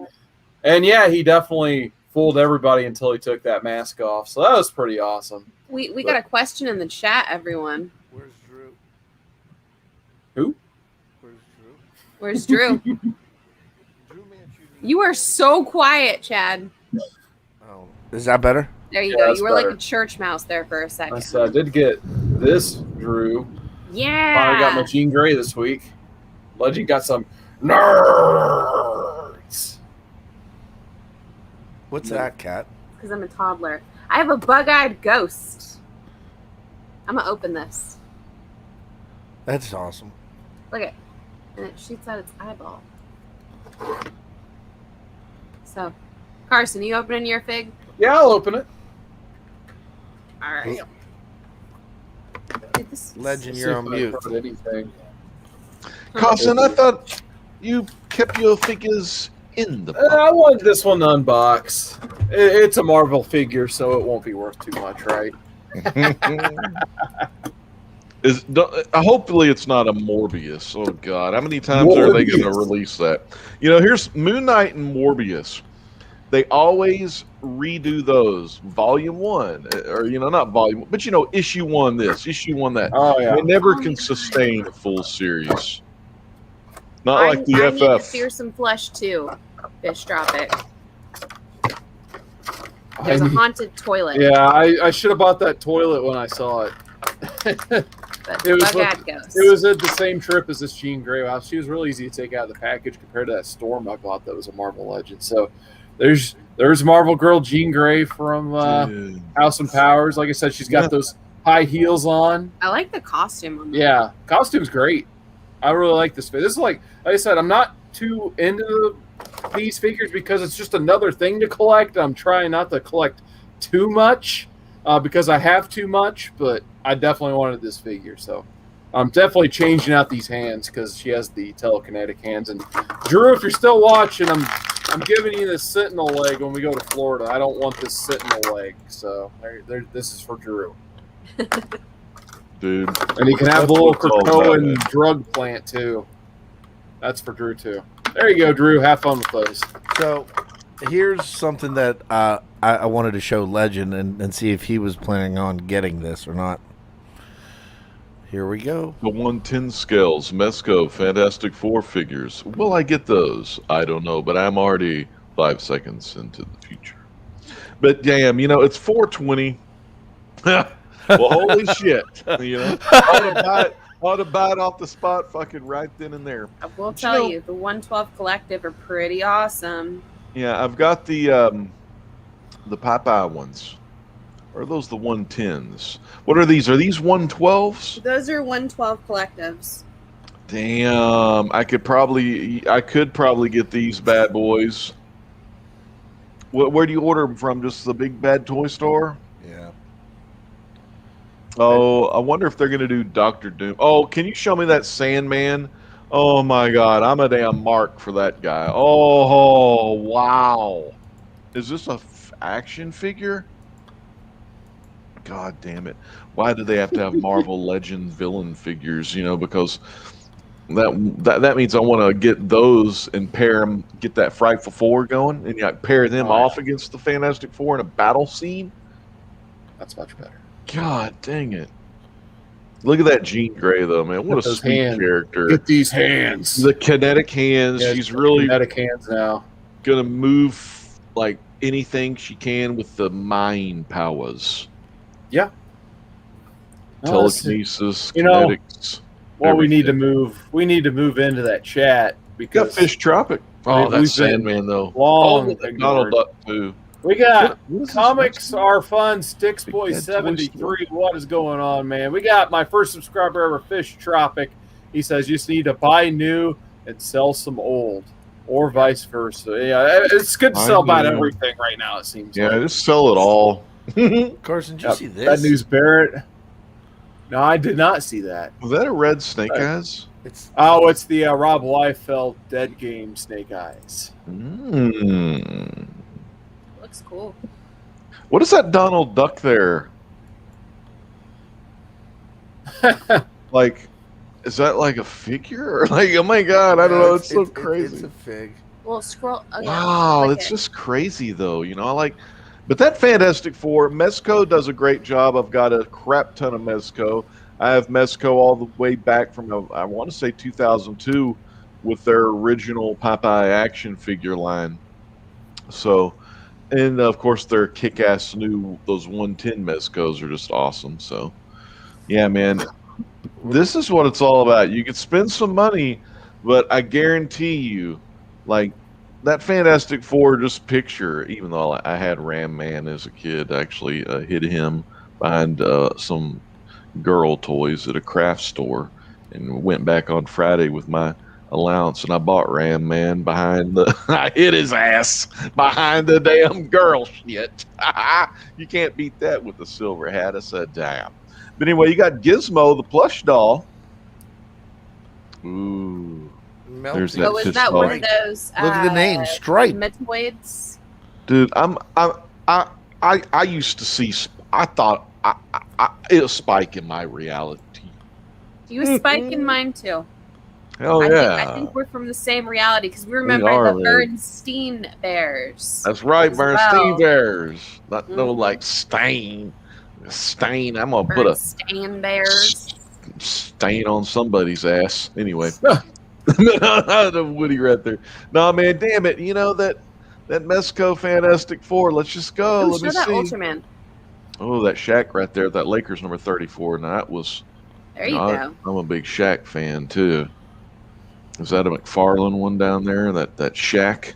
and yeah, he definitely fooled everybody until he took that mask off. So that was pretty awesome. We got a question in the chat, everyone. Where's Drew? Who? Where's Drew? Where's Drew? You are so quiet, Chad. Oh, is that better? There you Yeah, go. that's You were better. like a church mouse there for a second. So I did get this Drew. Yeah. Finally got my Jean Grey this week. Legend got some nerds. What's that, Kat? Because I'm a toddler. I have a bug-eyed ghost. I'm going to open this. That's awesome. Look at it. And it shoots out its eyeball. So, Carson, you opening your fig? Yeah, I'll open it. All right. Dude, this- Legend, See you're if on I mute. heard anything. Carson, I thought you kept your figures in the box. I wanted this one to unbox. It's a Marvel figure, so it won't be worth too much, right? Hopefully it's not a Morbius. Oh God, how many times are they going to Morbius. release that? You know, here's Moon Knight and Morbius. They always redo those. Volume 1, or not volume, but issue 1 this, issue 1 that. Oh yeah. They never can sustain a full series. Not like the I need to FF. fear some flesh too. Fish Tropic. There's a haunted toilet. Yeah, I should have bought that toilet when I saw it. But It was Bug Ghost. It was at the same trip as this Jean Grey house. She was really easy to take out of the package compared to that Storm I bought that was a Marvel Legend. So there's Marvel Girl Jean Grey from Dude. House and Powers. Like I said, she's got those high heels on. I like the costume on that. Yeah, costume's great. I really like this. This is like I said, I'm not too into these figures because it's just another thing to collect. I'm trying not to collect too much because I have too much, but I definitely wanted this figure. So I'm definitely changing out these hands because she has the telekinetic hands. And Drew, if you're still watching, I'm giving you this Sentinel leg when we go to Florida. I don't want this Sentinel leg. So this is for Drew. Dude. And you can have the little That's what's all about Krakoan it. drug plant too. That's for Drew too. There you go, Drew. Have fun with those. So here's something that I wanted to show Legend and see if he was planning on getting this or not. Here we go. The 110 scales, Mezco, Fantastic Four figures. Will I get those? I don't know, but I'm already 5 seconds into the future. But damn, it's 420. Well, holy shit. Ought to buy it off the spot fucking right then and there. I will tell you, the 112 Collective are pretty awesome. Yeah, I've got the Popeye ones. Or are those the 110s? What are these? Are these 112s? Those are 112 Collectives. Damn, I could probably get these bad boys. Where do you order them from? Just the big bad toy store? Yeah. Oh, I wonder if they're gonna do Doctor Doom. Oh, can you show me that Sandman? Oh my God, I'm a damn mark for that guy. Oh wow, is this a action figure? God damn it! Why do they have to have Marvel Legend villain figures? Because that means I want to get those and pair them, get that Frightful Four going, and pair them off against the Fantastic Four in a battle scene. That's much better. God dang it. Look at that Jean Grey, though, man. What a Those sweet hands. character. Get these hands. The kinetic hands. Yeah, She's really kinetic hands now. going to move like anything she can with the mind powers. Yeah. Telekinesis, You know, kinetics. Well, we need to everything. move. We need to move into that chat We got because Fish Tropic. Oh, We've that's been Sandman, though. long Oh, Donald ignored. Duck, too. We got What is this Comics next Are Fun, Sticks Big Boy Bad Toy 73. What is going on, man? We got my first subscriber ever, Fish Tropic. He says you just need to buy new and sell some old, or vice versa. Yeah, it's good to I sell about know. everything right now, it seems Yeah, like. just sell it all. Carson, did you Yep, see that this? news Barrett. No, I did not see that. Was that a red Snake Eyes? It's Oh, it's the Rob Liefeld Dead Game Snake Eyes. Mm. Looks cool. What is that Donald Duck there? Like, is that like a figure? Or like, oh my God, I don't know. It's so crazy. It's a fig. Well, scroll. Okay, Wow, click it's it. just crazy though. But that Fantastic Four, Mezco does a great job. I've got a crap ton of Mezco. I have Mezco all the way back from, I want to say 2002 with their original Popeye action figure line. So, and of course their kick-ass new, those 110 Mezcos are just awesome. So, yeah, man, this is what it's all about. You can spend some money, but I guarantee you, like, that Fantastic Four just picture, even though I had Ram Man as a kid, actually hid him behind some girl toys at a craft store and went back on Friday with my allowance and I bought Ram Man behind I hid his ass behind the damn girl shit. You can't beat that with the silver hat. I said, damn. But anyway, you got Gizmo, the plush doll. Ooh. There's Melting. that Oh, was fist that one of Stripe. those? Look at the name, Stripe. Metoids. Dude, I used to see. I thought it was Spike in my reality. You was Spike in mine too. Hell I think we're from the same reality because we remember are, the man. Bernstein Bears. That's right, as Bernstein well. Bears. Not no Mhm. like stain. Stain. I'm gonna put a Bernstein Bears. stain on somebody's ass. Anyway, The Woody right there. No, man, damn it. You know that Mezco Fantastic Four. Let's just go. Oh, Let show me that see. Ultraman. Oh, that Shaq right there. That Lakers number 34. Now that was. There you know, go. I'm a big Shaq fan too. Is that a McFarlane one down there? That Shaq.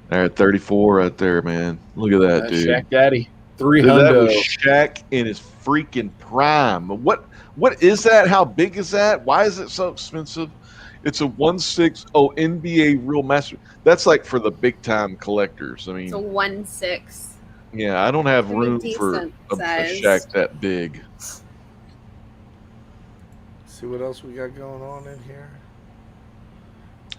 There at 34 right there, man. Look at that, dude. Shaq Daddy. Dude, that was 300. Shaq in his freaking prime. What is that? How big is that? Why is it so expensive? It's a 1/6 NBA Real Master. That's like for the big time collectors. I It's a mean, 1/6. yeah, I don't have Pretty room for decent a size. Shaq that big. See what else we got going on in here.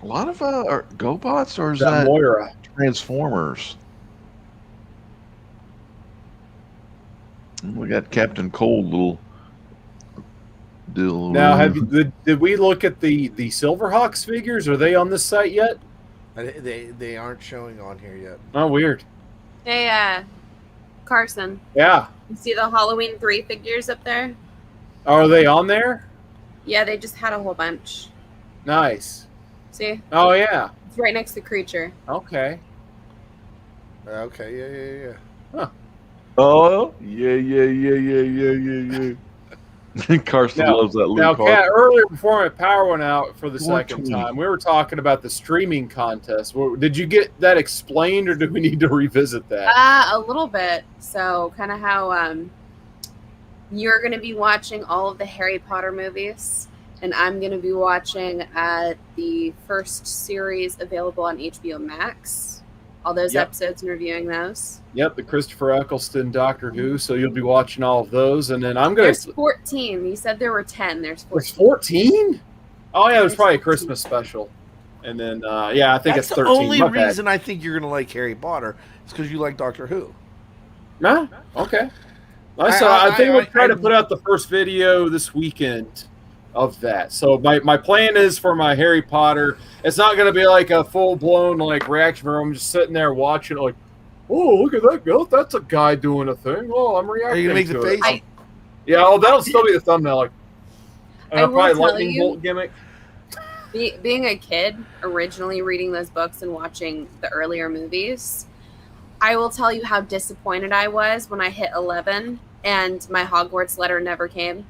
A lot of are GoBots or is That that Moira. Transformers? We got Captain Cold little deal. Now, did we look at the Silverhawks figures? Are they on this site yet? They aren't showing on here yet. Oh, weird. Hey, Carson, Yeah. you see the Halloween 3 figures up there? Are they on there? Yeah, they just had a whole bunch. Nice. See? Oh, yeah. It's right next to Creature. Okay. Okay, yeah. Oh yeah. Carson Now- loves that Now, Luke. Kat, earlier before my power went out for the second 420. time, we were talking about the streaming contest. Did you get that explained, or do we need to revisit that? A little bit. So, kind of how you're going to be watching all of the Harry Potter movies, and I'm going to be watching the first series available on HBO Max. All those Yep. episodes and reviewing those. Yep, the Christopher Eccleston Doctor Who. So you'll be watching all of those, and then I'm gonna. There's 14. You said there were 10. There's There's 14. 14. Oh yeah, there's There's probably a 14. Christmas special, and then yeah, I think That's it's the 13. only My bad. reason I think you're gonna like Harry Potter is because you like Doctor Who. No, okay. I I- think we'll try I- to put out the first video this weekend of that. So my plan is for my Harry Potter. It's not going to be like a full blown like reaction where I'm just sitting there watching like, oh look at that goat, that's a guy doing a thing. Oh, I'm reacting. Are you gonna make to the it. face? Yeah, well, that'll still be the thumbnail. Like, I will probably tell lightning you- bolt gimmick. Being a kid, originally reading those books and watching the earlier movies, I will tell you how disappointed I was when I hit 11 and my Hogwarts letter never came.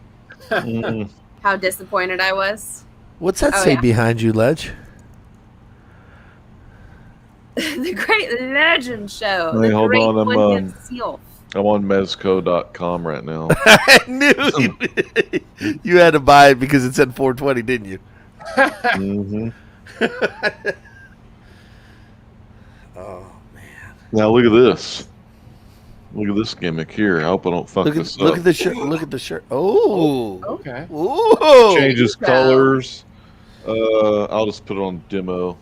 Mm. How disappointed I was. What's that Oh, say yeah. behind you, Ledge? The Great Legend Show. Hey, The hold Great on, I'm, One Gives Seal. I'm on Mezco.com right now. I knew you had to buy it because it said 420, didn't you? hmm Oh, Now look at this. Look at this gimmick here. I hope I don't fuck look this at look up. at the shirt. Look at the shirt. Oh, Okay. ooh. Changes Wow. colors. I'll just put it on demo.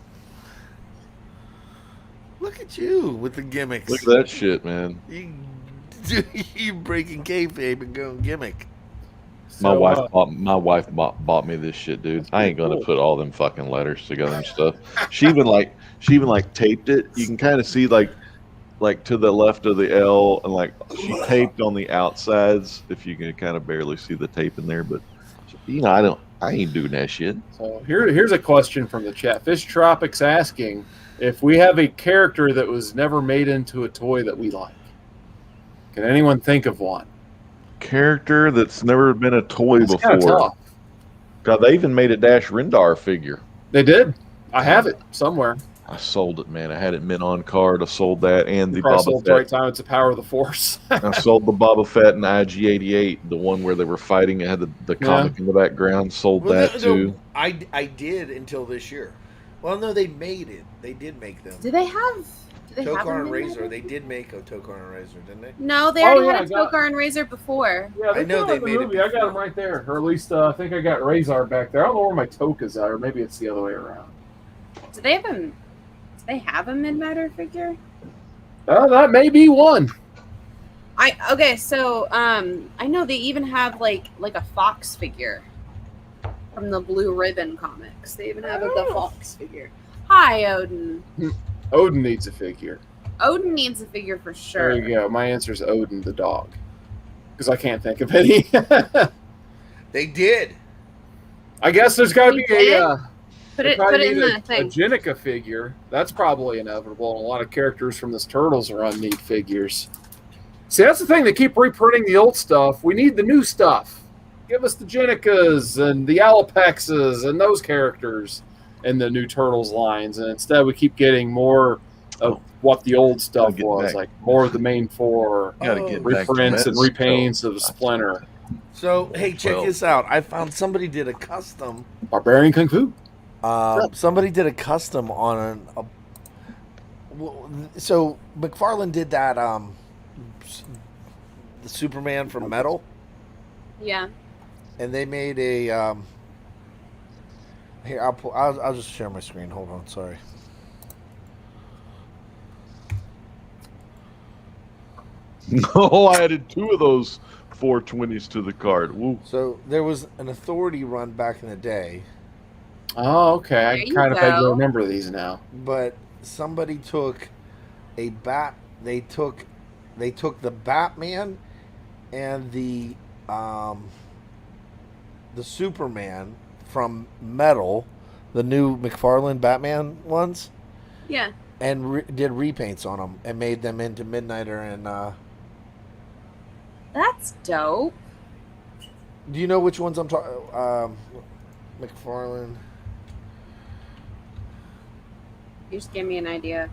Look at you with the gimmicks. Look at that shit, man. You breaking kayfabe and going gimmick. My So, wife bought me this shit, dude. That's I ain't pretty gonna cool. put all them fucking letters together and stuff. She even like taped it. You can kind of see like to the left of the L, and like she taped on the outsides. If you can kind of barely see the tape in there, but you know I ain't doing that shit. So here's a question from the chat. Fish Tropics asking if we have a character that was never made into a toy that we like. Can anyone think of one? Character that's never been a toy It's kinda before. tough. God, they even made a Dash Rendar figure. They did. I have it somewhere. I sold it, man. I had it mint on card. I sold that and the Probably Boba sold at the right Fett. time. It's the power of the Force. I sold the Boba Fett and IG-88, the one where they were fighting. It had the comic in the background. Sold that too. I did until this year. Well, no, they made it. They did make them. Do they have them Tokar and in Razor. there? They did make a Tokar and Razor, didn't they? No, they Oh, already yeah, had a I got- Tokar and Razor before. Yeah, I know they the made it movie. I got before. them right there, or at least I think I got Razor back there. I don't know where my Toka's at, or maybe it's the other way around. Do they have him? Do they have a Mid-Matter figure? That may be one. So I know they even have like a Fox figure from the Blue Ribbon comics. They even have the Fox figure. Hi, Odin. Odin needs a figure. Odin needs a figure for sure. There you go. My answer is Odin the dog, because I can't think of any. They did. I guess there's got to We be did? Put They it probably in need the a thing. Jenica figure. That's probably inevitable. And a lot of characters from this Turtles run need figures. See, that's the thing. They keep reprinting the old stuff. We need the new stuff. Give us the Jenicas and the Alapexes and those characters in the new Turtles lines. And instead, we keep getting more of what the old stuff Gotta get was, back. like more of the main four Gotta get back to reprints that and repaints stuff. of Splinter. So hey, check Well. this out. I found somebody did a custom. Barbarian Kung Fu. Somebody did a custom on so McFarlane did that the Superman from metal, Yeah. and they made a here I'll just share my screen. Hold on, sorry. Oh, I added 2 of those 420s to the card. Woo. So there was an Authority run back in the day, Oh, okay. There I you kind of go. remember these now. but somebody took a bat. They took the Batman and the Superman from metal, the new McFarlane Batman ones, Yeah. and did repaints on them and made them into Midnighter. And That's dope. do you know which ones I'm talking? McFarlane. You just gave me an idea.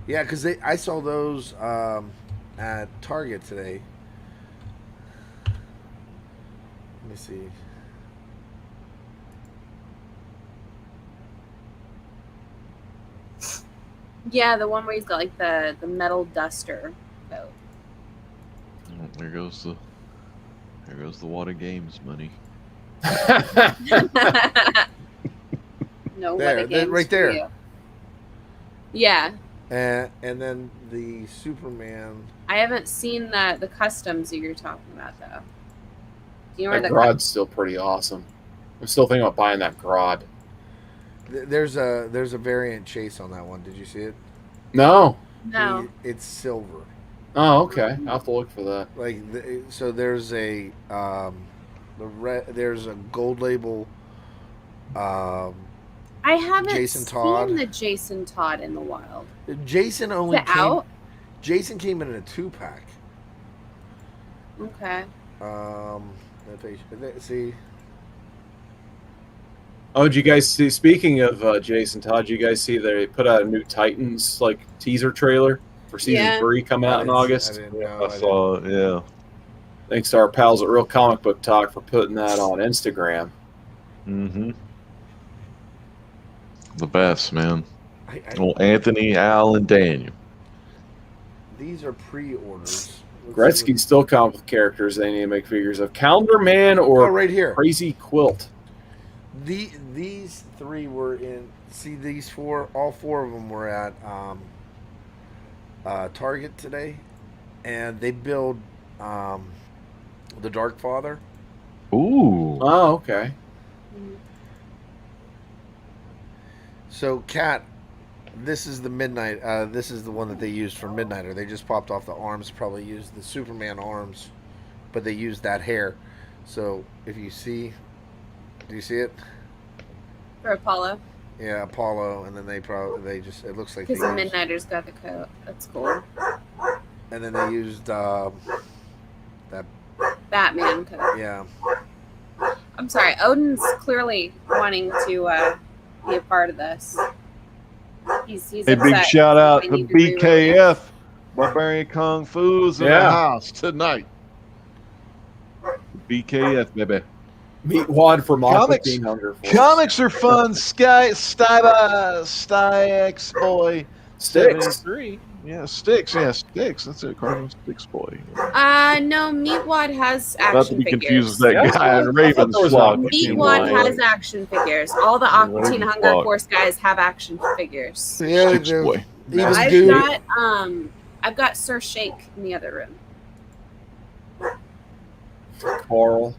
Yeah, because I saw those at Target today. Let me see. Yeah, the one where he's got like the metal duster coat. Oh, there goes the Water Games money. No, There, what a game right there. You. Yeah, And then the Superman. I haven't seen the customs that you're talking about though. Do you know where That the Grodd's still pretty awesome. I'm still thinking about buying that Grodd. There's a variant chase on that one. Did you see it? No. no? It's silver. Oh, okay. I'll have to look for that. So there's a there's a gold label. I haven't Jason Todd. seen the Jason Todd in the wild. Jason Is only it came. out? Jason came in a 2-pack. Okay. See. Oh, did you guys see? Speaking of Jason Todd, did you guys see they put out a new Titans like teaser trailer for season Yeah. 3 come out in August? I didn't know. I saw it, yeah. Thanks to our pals at Real Comic Book Talk for putting that on Instagram. Mm-hmm. The best, man. I, Well, Anthony, Al, and Daniel. these are pre-orders. Gretzky's still comic book characters they need to make figures of. Calendar Man Oh, or right here. Crazy Quilt. These 3 were in. See, these 4, all 4 of them were at Target today, and they build the Dark Father. Ooh. Oh, okay. So, Cat, this is the Midnight. This is the one that they used for Midnighter. They just popped off the arms. Probably used the Superman arms, but they used that hair. So, if you see, do you see it? For Apollo. Yeah, Apollo, and then they just it looks like they Because the used, Midnighter's got the coat. That's cool. and then they used that Batman coat. yeah. I'm sorry. Odin's clearly wanting to be a part of this. He's Hey, upset big shout out they to need to re-release it. BKF. Barbarian Kung Fu's in the Yeah. house tonight. BKF, baby. Meet Wad from Aqua Comics- Teen Hunger Force. Comics are fun. Styx boy. Sticks. 73. Yeah, Sticks. Yeah, Sticks. That's it. Cardinal Sticks boy. No, Meatwad has Not action to be figures. confused with that Yeah, guy in I Raven's thought there was Flock. a Meatwad Meatwad. has action figures. All the Aqua Teen Raven's Hunger Flock. Force guys have action figures. Yeah, Sticks boy. even I've dude. got Sir Shake in the other room. Coral.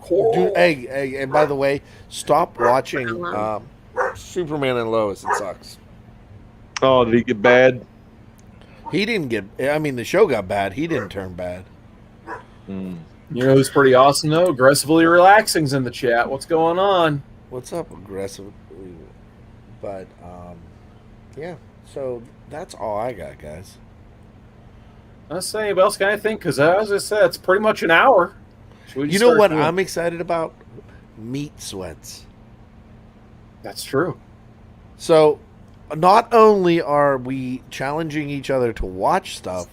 Dude, hey, and by the way, stop watching Hello. Superman and Lois. It sucks. Oh, did he get bad? He didn't get. I mean, the show got bad. He didn't turn bad. Mm. You know who's pretty awesome though? Aggressively Relaxing's in the chat. What's going on? What's up, aggressive? But yeah. So that's all I got, guys. Let's say anybody else got anything? Because as I said, it's pretty much an hour. Should we You just know start what doing- I'm excited about? Meat sweats. That's true. So, not only are we challenging each other to watch stuff,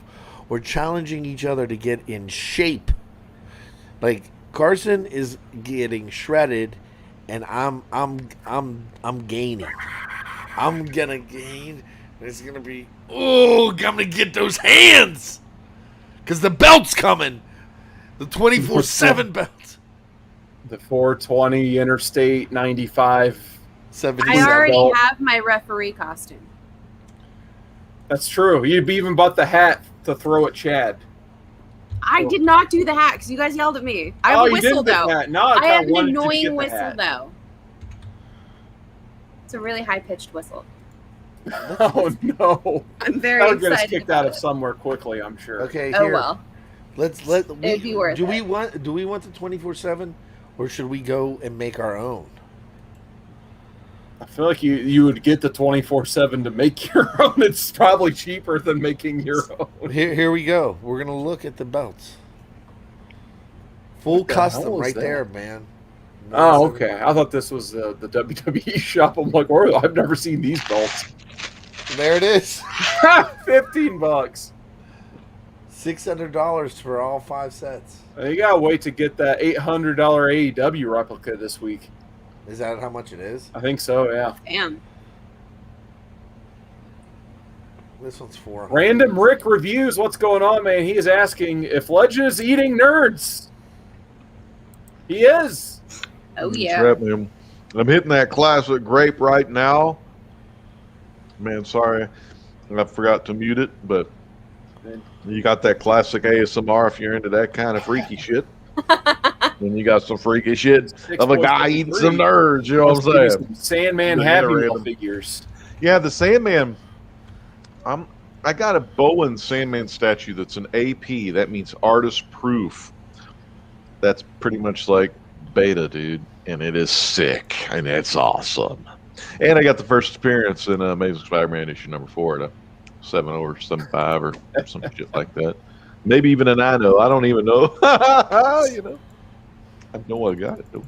we're challenging each other to get in shape. Like Carson is getting shredded, and I'm gaining. I'm gonna gain. It's gonna be I'm gonna get those hands, cause the belt's coming. The 24/7 belt. The 420 Interstate 95. 70. I already belt. have my referee costume. That's true. You'd even bought the hat to throw at Chad. I did not do the hat because you guys yelled at me. I have a you whistle didn't get though. that. No, I kinda have an wanted you to annoying get the whistle hat. though. It's a really high pitched whistle. Oh no! I'm very That'll get us excited kicked out about of it. somewhere quickly, I'm sure. Okay, Oh here. well. It'd be worth do it. we want the 24/7, or should we go and make our own? I feel like you would get the 24/7 to make your own. It's probably cheaper than making your own. Here we go. We're gonna look at the belts. Full What the hell custom is right that? there, man. Oh, okay. I thought this was the WWE shop. I'm like, I've never seen these belts. There it is. $15. $600 for all 5 sets. You gotta wait to get that $800 AEW replica this week. Is that how much it is? I think so. Yeah. Damn. This one's $400. Random Rick reviews. What's going on, man? He is asking if Legend is eating nerds. He is. Oh That's yeah. right, man. I'm hitting that classic grape right now. Man, sorry, I forgot to mute it, but you got that classic ASMR if you're into that kind of freaky shit. Then you got some freaky shit of a guy eating some nerds. You know what I'm saying? Sandman The Happy iterative. Meal figures. Yeah, the Sandman. I got a Bowen Sandman statue that's an AP. That means artist proof. That's pretty much like beta, dude, and it is sick and it's awesome. And I got the first appearance in Amazing Spider-Man issue number 4 at a 7 or 75 or some shit like that. Maybe even a 9-0. I don't even know. You know, I know I got it though.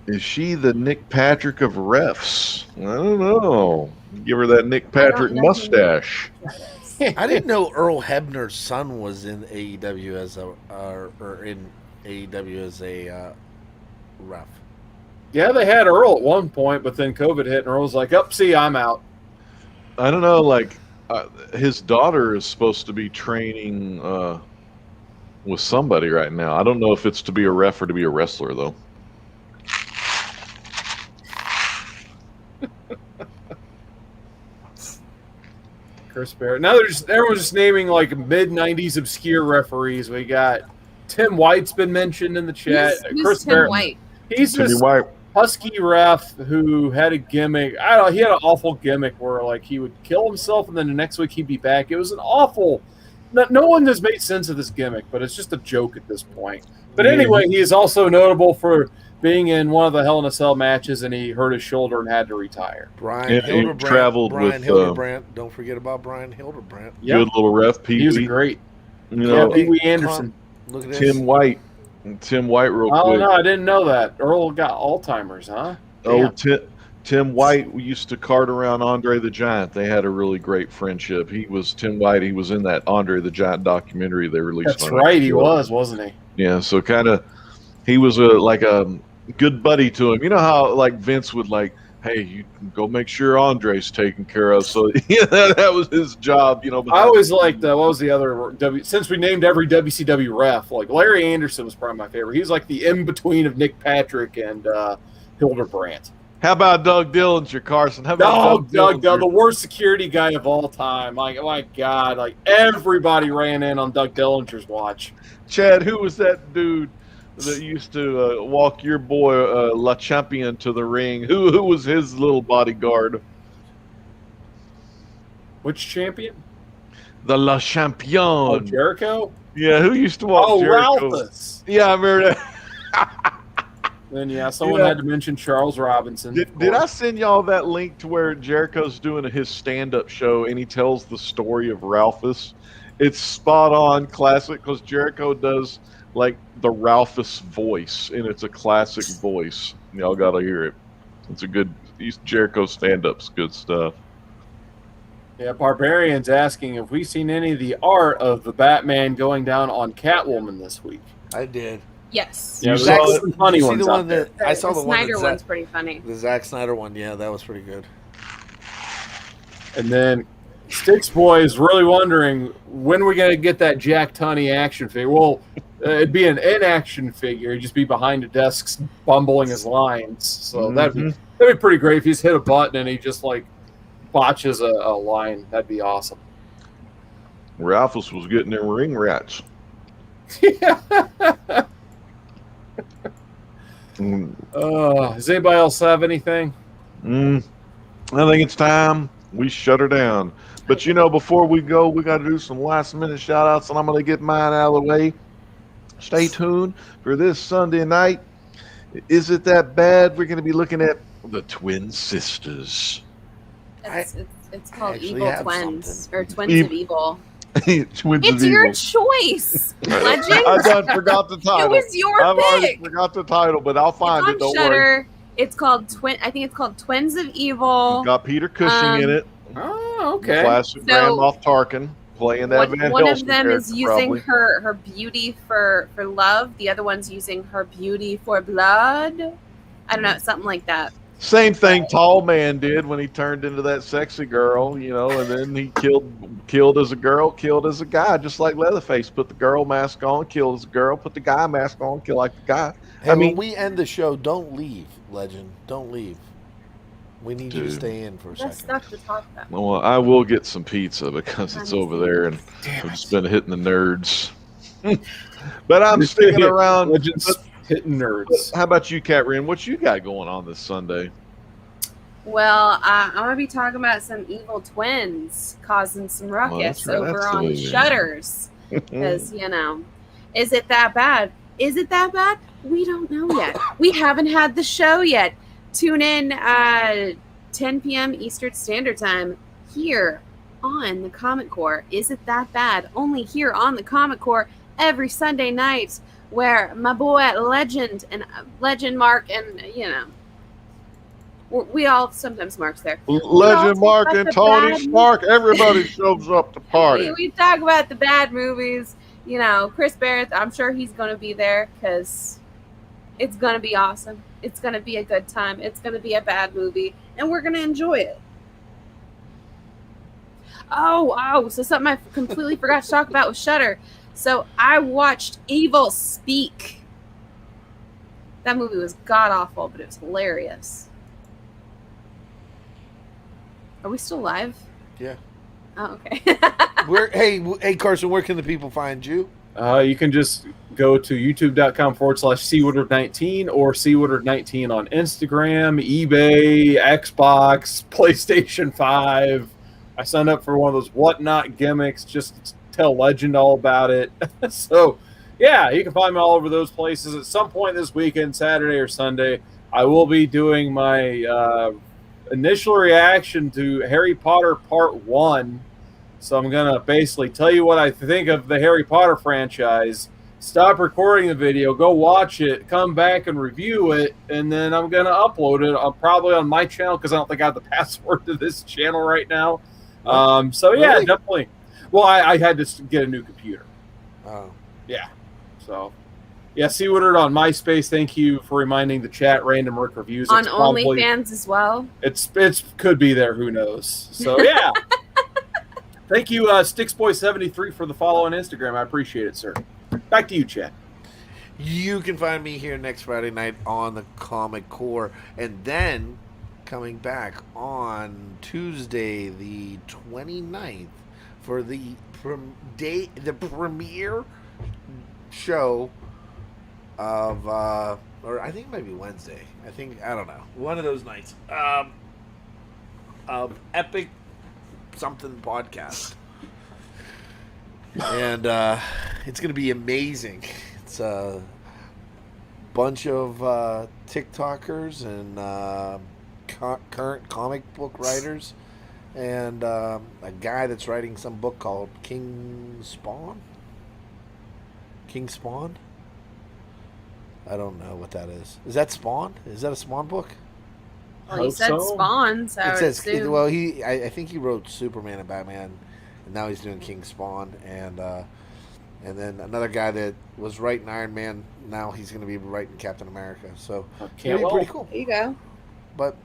Is she the Nick Patrick of refs? I don't know. Give her that Nick Patrick know who mustache. I didn't know Earl Hebner's son was in AEW as a or in AEW as a ref. Yeah, they had Earl at one point, but then COVID hit, and Earl's like, "Up, see, I'm out." I don't know. Like his daughter is supposed to be training with somebody right now. I don't know if it's to be a ref or to be a wrestler though. Chris Barrett. Now everyone's just naming like mid '90s obscure referees. We got Tim White's been mentioned in the chat. Who's Chris Tim Barrett. White? He's Timmy this White. husky ref who had a gimmick. I don't know. He had an awful gimmick where like he would kill himself and then the next week he'd be back. It was an awful. No one has made sense of this gimmick, but it's just a joke at this point. But Yeah. anyway, he is also notable for being in one of the Hell in a Cell matches, and he hurt his shoulder and had to retire. Brian And he Hildebrand. traveled Brian with, Hildebrand. Don't forget about Brian Hildebrand. Yep. Good little ref, Pee He was a Wee. great. You Yeah, know, Pee Wee Anderson. Look at this. Tim White. Tim White, real Oh quick. no, I didn't know that. Earl got Alzheimer's, huh? Oh, Tim White used to cart around Andre the Giant. They had a really great friendship. Tim White. He was in that Andre the Giant documentary they released. That's on right, he HBO. was, wasn't he? Yeah, so kind of, he was like a good buddy to him. You know how like Vince would like, hey, you go make sure Andre's taken care of. So yeah, that was his job. You know. I always liked what was the other since we named every WCW ref, like Larry Anderson was probably my favorite. He's like the in between of Nick Patrick and Hildebrand. How about Doug Dillinger, Carson? How about Oh, Doug Doug, the Dillinger? worst security guy of all time. Like, oh my God, like everybody ran in on Doug Dillinger's watch. Chad, who was that dude that used to walk your boy La Champion to the ring? Who was his little bodyguard? Which champion? The La Champion. Oh, Jericho. Yeah, who used to walk Oh, Jericho? Ralphus. Yeah, I remember that. Then someone had to mention Charles Robinson. Did I send y'all that link to where Jericho's doing his stand-up show and he tells the story of Ralphus? It's spot on, classic, because Jericho does like the Ralphus voice, and it's a classic voice. Y'all gotta hear it. It's a good Jericho stand-up's good stuff. Yeah, Barbarian's asking if we've seen any of the art of the Batman going down on Catwoman this week. I did. Yes. Yeah, You there's saw some funny You see ones the out one there. that I saw the the one Snyder that one's pretty funny. the Zack Snyder one. Yeah, that was pretty good. And then Sticks Boy is really wondering when we're going to get that Jack Tunney action figure. Well, it'd be an in-action figure. He'd just be behind the desks bumbling his lines. So that'd be pretty great if he's hit a button and he just like botches a line. That'd be awesome. Ralphus was getting them ring rats. Does anybody else have anything? I think it's time we shut her down. But before we go, we got to do some last minute shout outs, and I'm going to get mine out of the way. Stay tuned for this Sunday night. Is it that bad? We're going to be looking at the Twin Sisters. It's called actually Evil have Twins something. or Twins of Evil. Twins It's of your Evil. choice, Legend. I done forgot the title. It was your I've already pick. forgot the title, but I'll find It's it. on Don't Shudder. worry. It's called I think it's called Twins of Evil. Got Peter Cushing in it. Oh, okay. Classic Grand Moff Tarkin playing that Van One of Helsing them is character, using probably. her beauty for love. The other one's using her beauty for blood. I don't know, something like that. Same thing Tall Man did when he turned into that sexy girl, and then he killed as a girl, killed as a guy, just like Leatherface. Put the girl mask on, killed as a girl. Put the guy mask on, kill like the guy. Hey, I mean, when we end the show, don't leave, Legend. Don't leave. We need you to Dude. stay in for a There's second. stuff to talk about. well, I will get some pizza because it's over there, and I've just been hitting the nerds. But I'm sticking around. Legends hitting nerds. How about you, Cat Ren? What you got going on this Sunday? Well, I'm going to be talking about some evil twins causing some ruckus right. over That's the on way, yeah. Shutters. Because, is it that bad? Is it that bad? We don't know yet. We haven't had the show yet. Tune in 10 p.m. Eastern Standard Time here on the Comic Core. Is it that bad? Only here on the Comic Core every Sunday night, where my boy Legend Mark and we all sometimes Mark's there. Legend Mark and Tony bad Stark. Everybody shows up to party. We talk about the bad movies. Chris Barrett, I'm sure he's going to be there because it's going to be awesome. It's going to be a good time. It's going to be a bad movie, and we're going to enjoy it. Oh, so something I completely forgot to talk about with Shudder. So I watched Evil Speak. That movie was god-awful, but it was hilarious. Are we still live? Yeah. Oh, okay. Hey, Carson, where can the people find you? You can just go to youtube.com/cwoodward19 or cwoodward19 on Instagram, eBay, Xbox, PlayStation 5. I signed up for one of those whatnot gimmicks just to tell Legend all about it. So, yeah, you can find me all over those places. At some point this weekend, Saturday or Sunday, I will be doing my initial reaction to Harry Potter Part 1. So I'm going to basically tell you what I think of the Harry Potter franchise, stop recording the video, go watch it, come back and review it, and then I'm going to upload it probably on my channel because I don't think I have the password to this channel right now. So, yeah, Really? definitely. Well, I had to get a new computer. Oh. Yeah. So, yeah, C. Woodard on MySpace. Thank you for reminding the chat. Random Rick Reviews. On It's probably- OnlyFans as well. It's could be there. Who knows? So, yeah. Thank you, Sticksboy73, for the follow on Instagram. I appreciate it, sir. Back to you, Chad. You can find me here next Friday night on the Comic Core, and then coming back on Tuesday, the 29th, for the premiere show of, or I think it might be Wednesday. I don't know, one of those nights of Epic Something Podcast, and it's going to be amazing. It's bunch of TikTokers and current comic book writers, and a guy that's writing some book called King Spawn. King Spawn? I don't know what that is. Is that Spawn? Is that a Spawn book? Well, he Hope said so. Spawn, so I It would says assume. well. I think he wrote Superman and Batman, and now he's doing King Spawn, and then another guy that was writing Iron Man. Now he's going to be writing Captain America. So Can't pretty wait. cool. There you go. But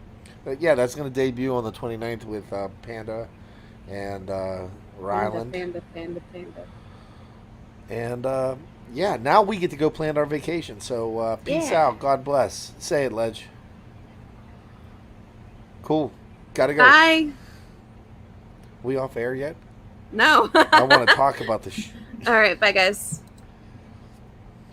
yeah, that's going to debut on the 29th with Panda and Ryland. Panda. And yeah, now we get to go plan our vacation. So peace Yeah. out. God bless. Say it, Ledge. Cool. Gotta go. Bye. We off air yet? No. I want to talk about the. All right. Bye, guys.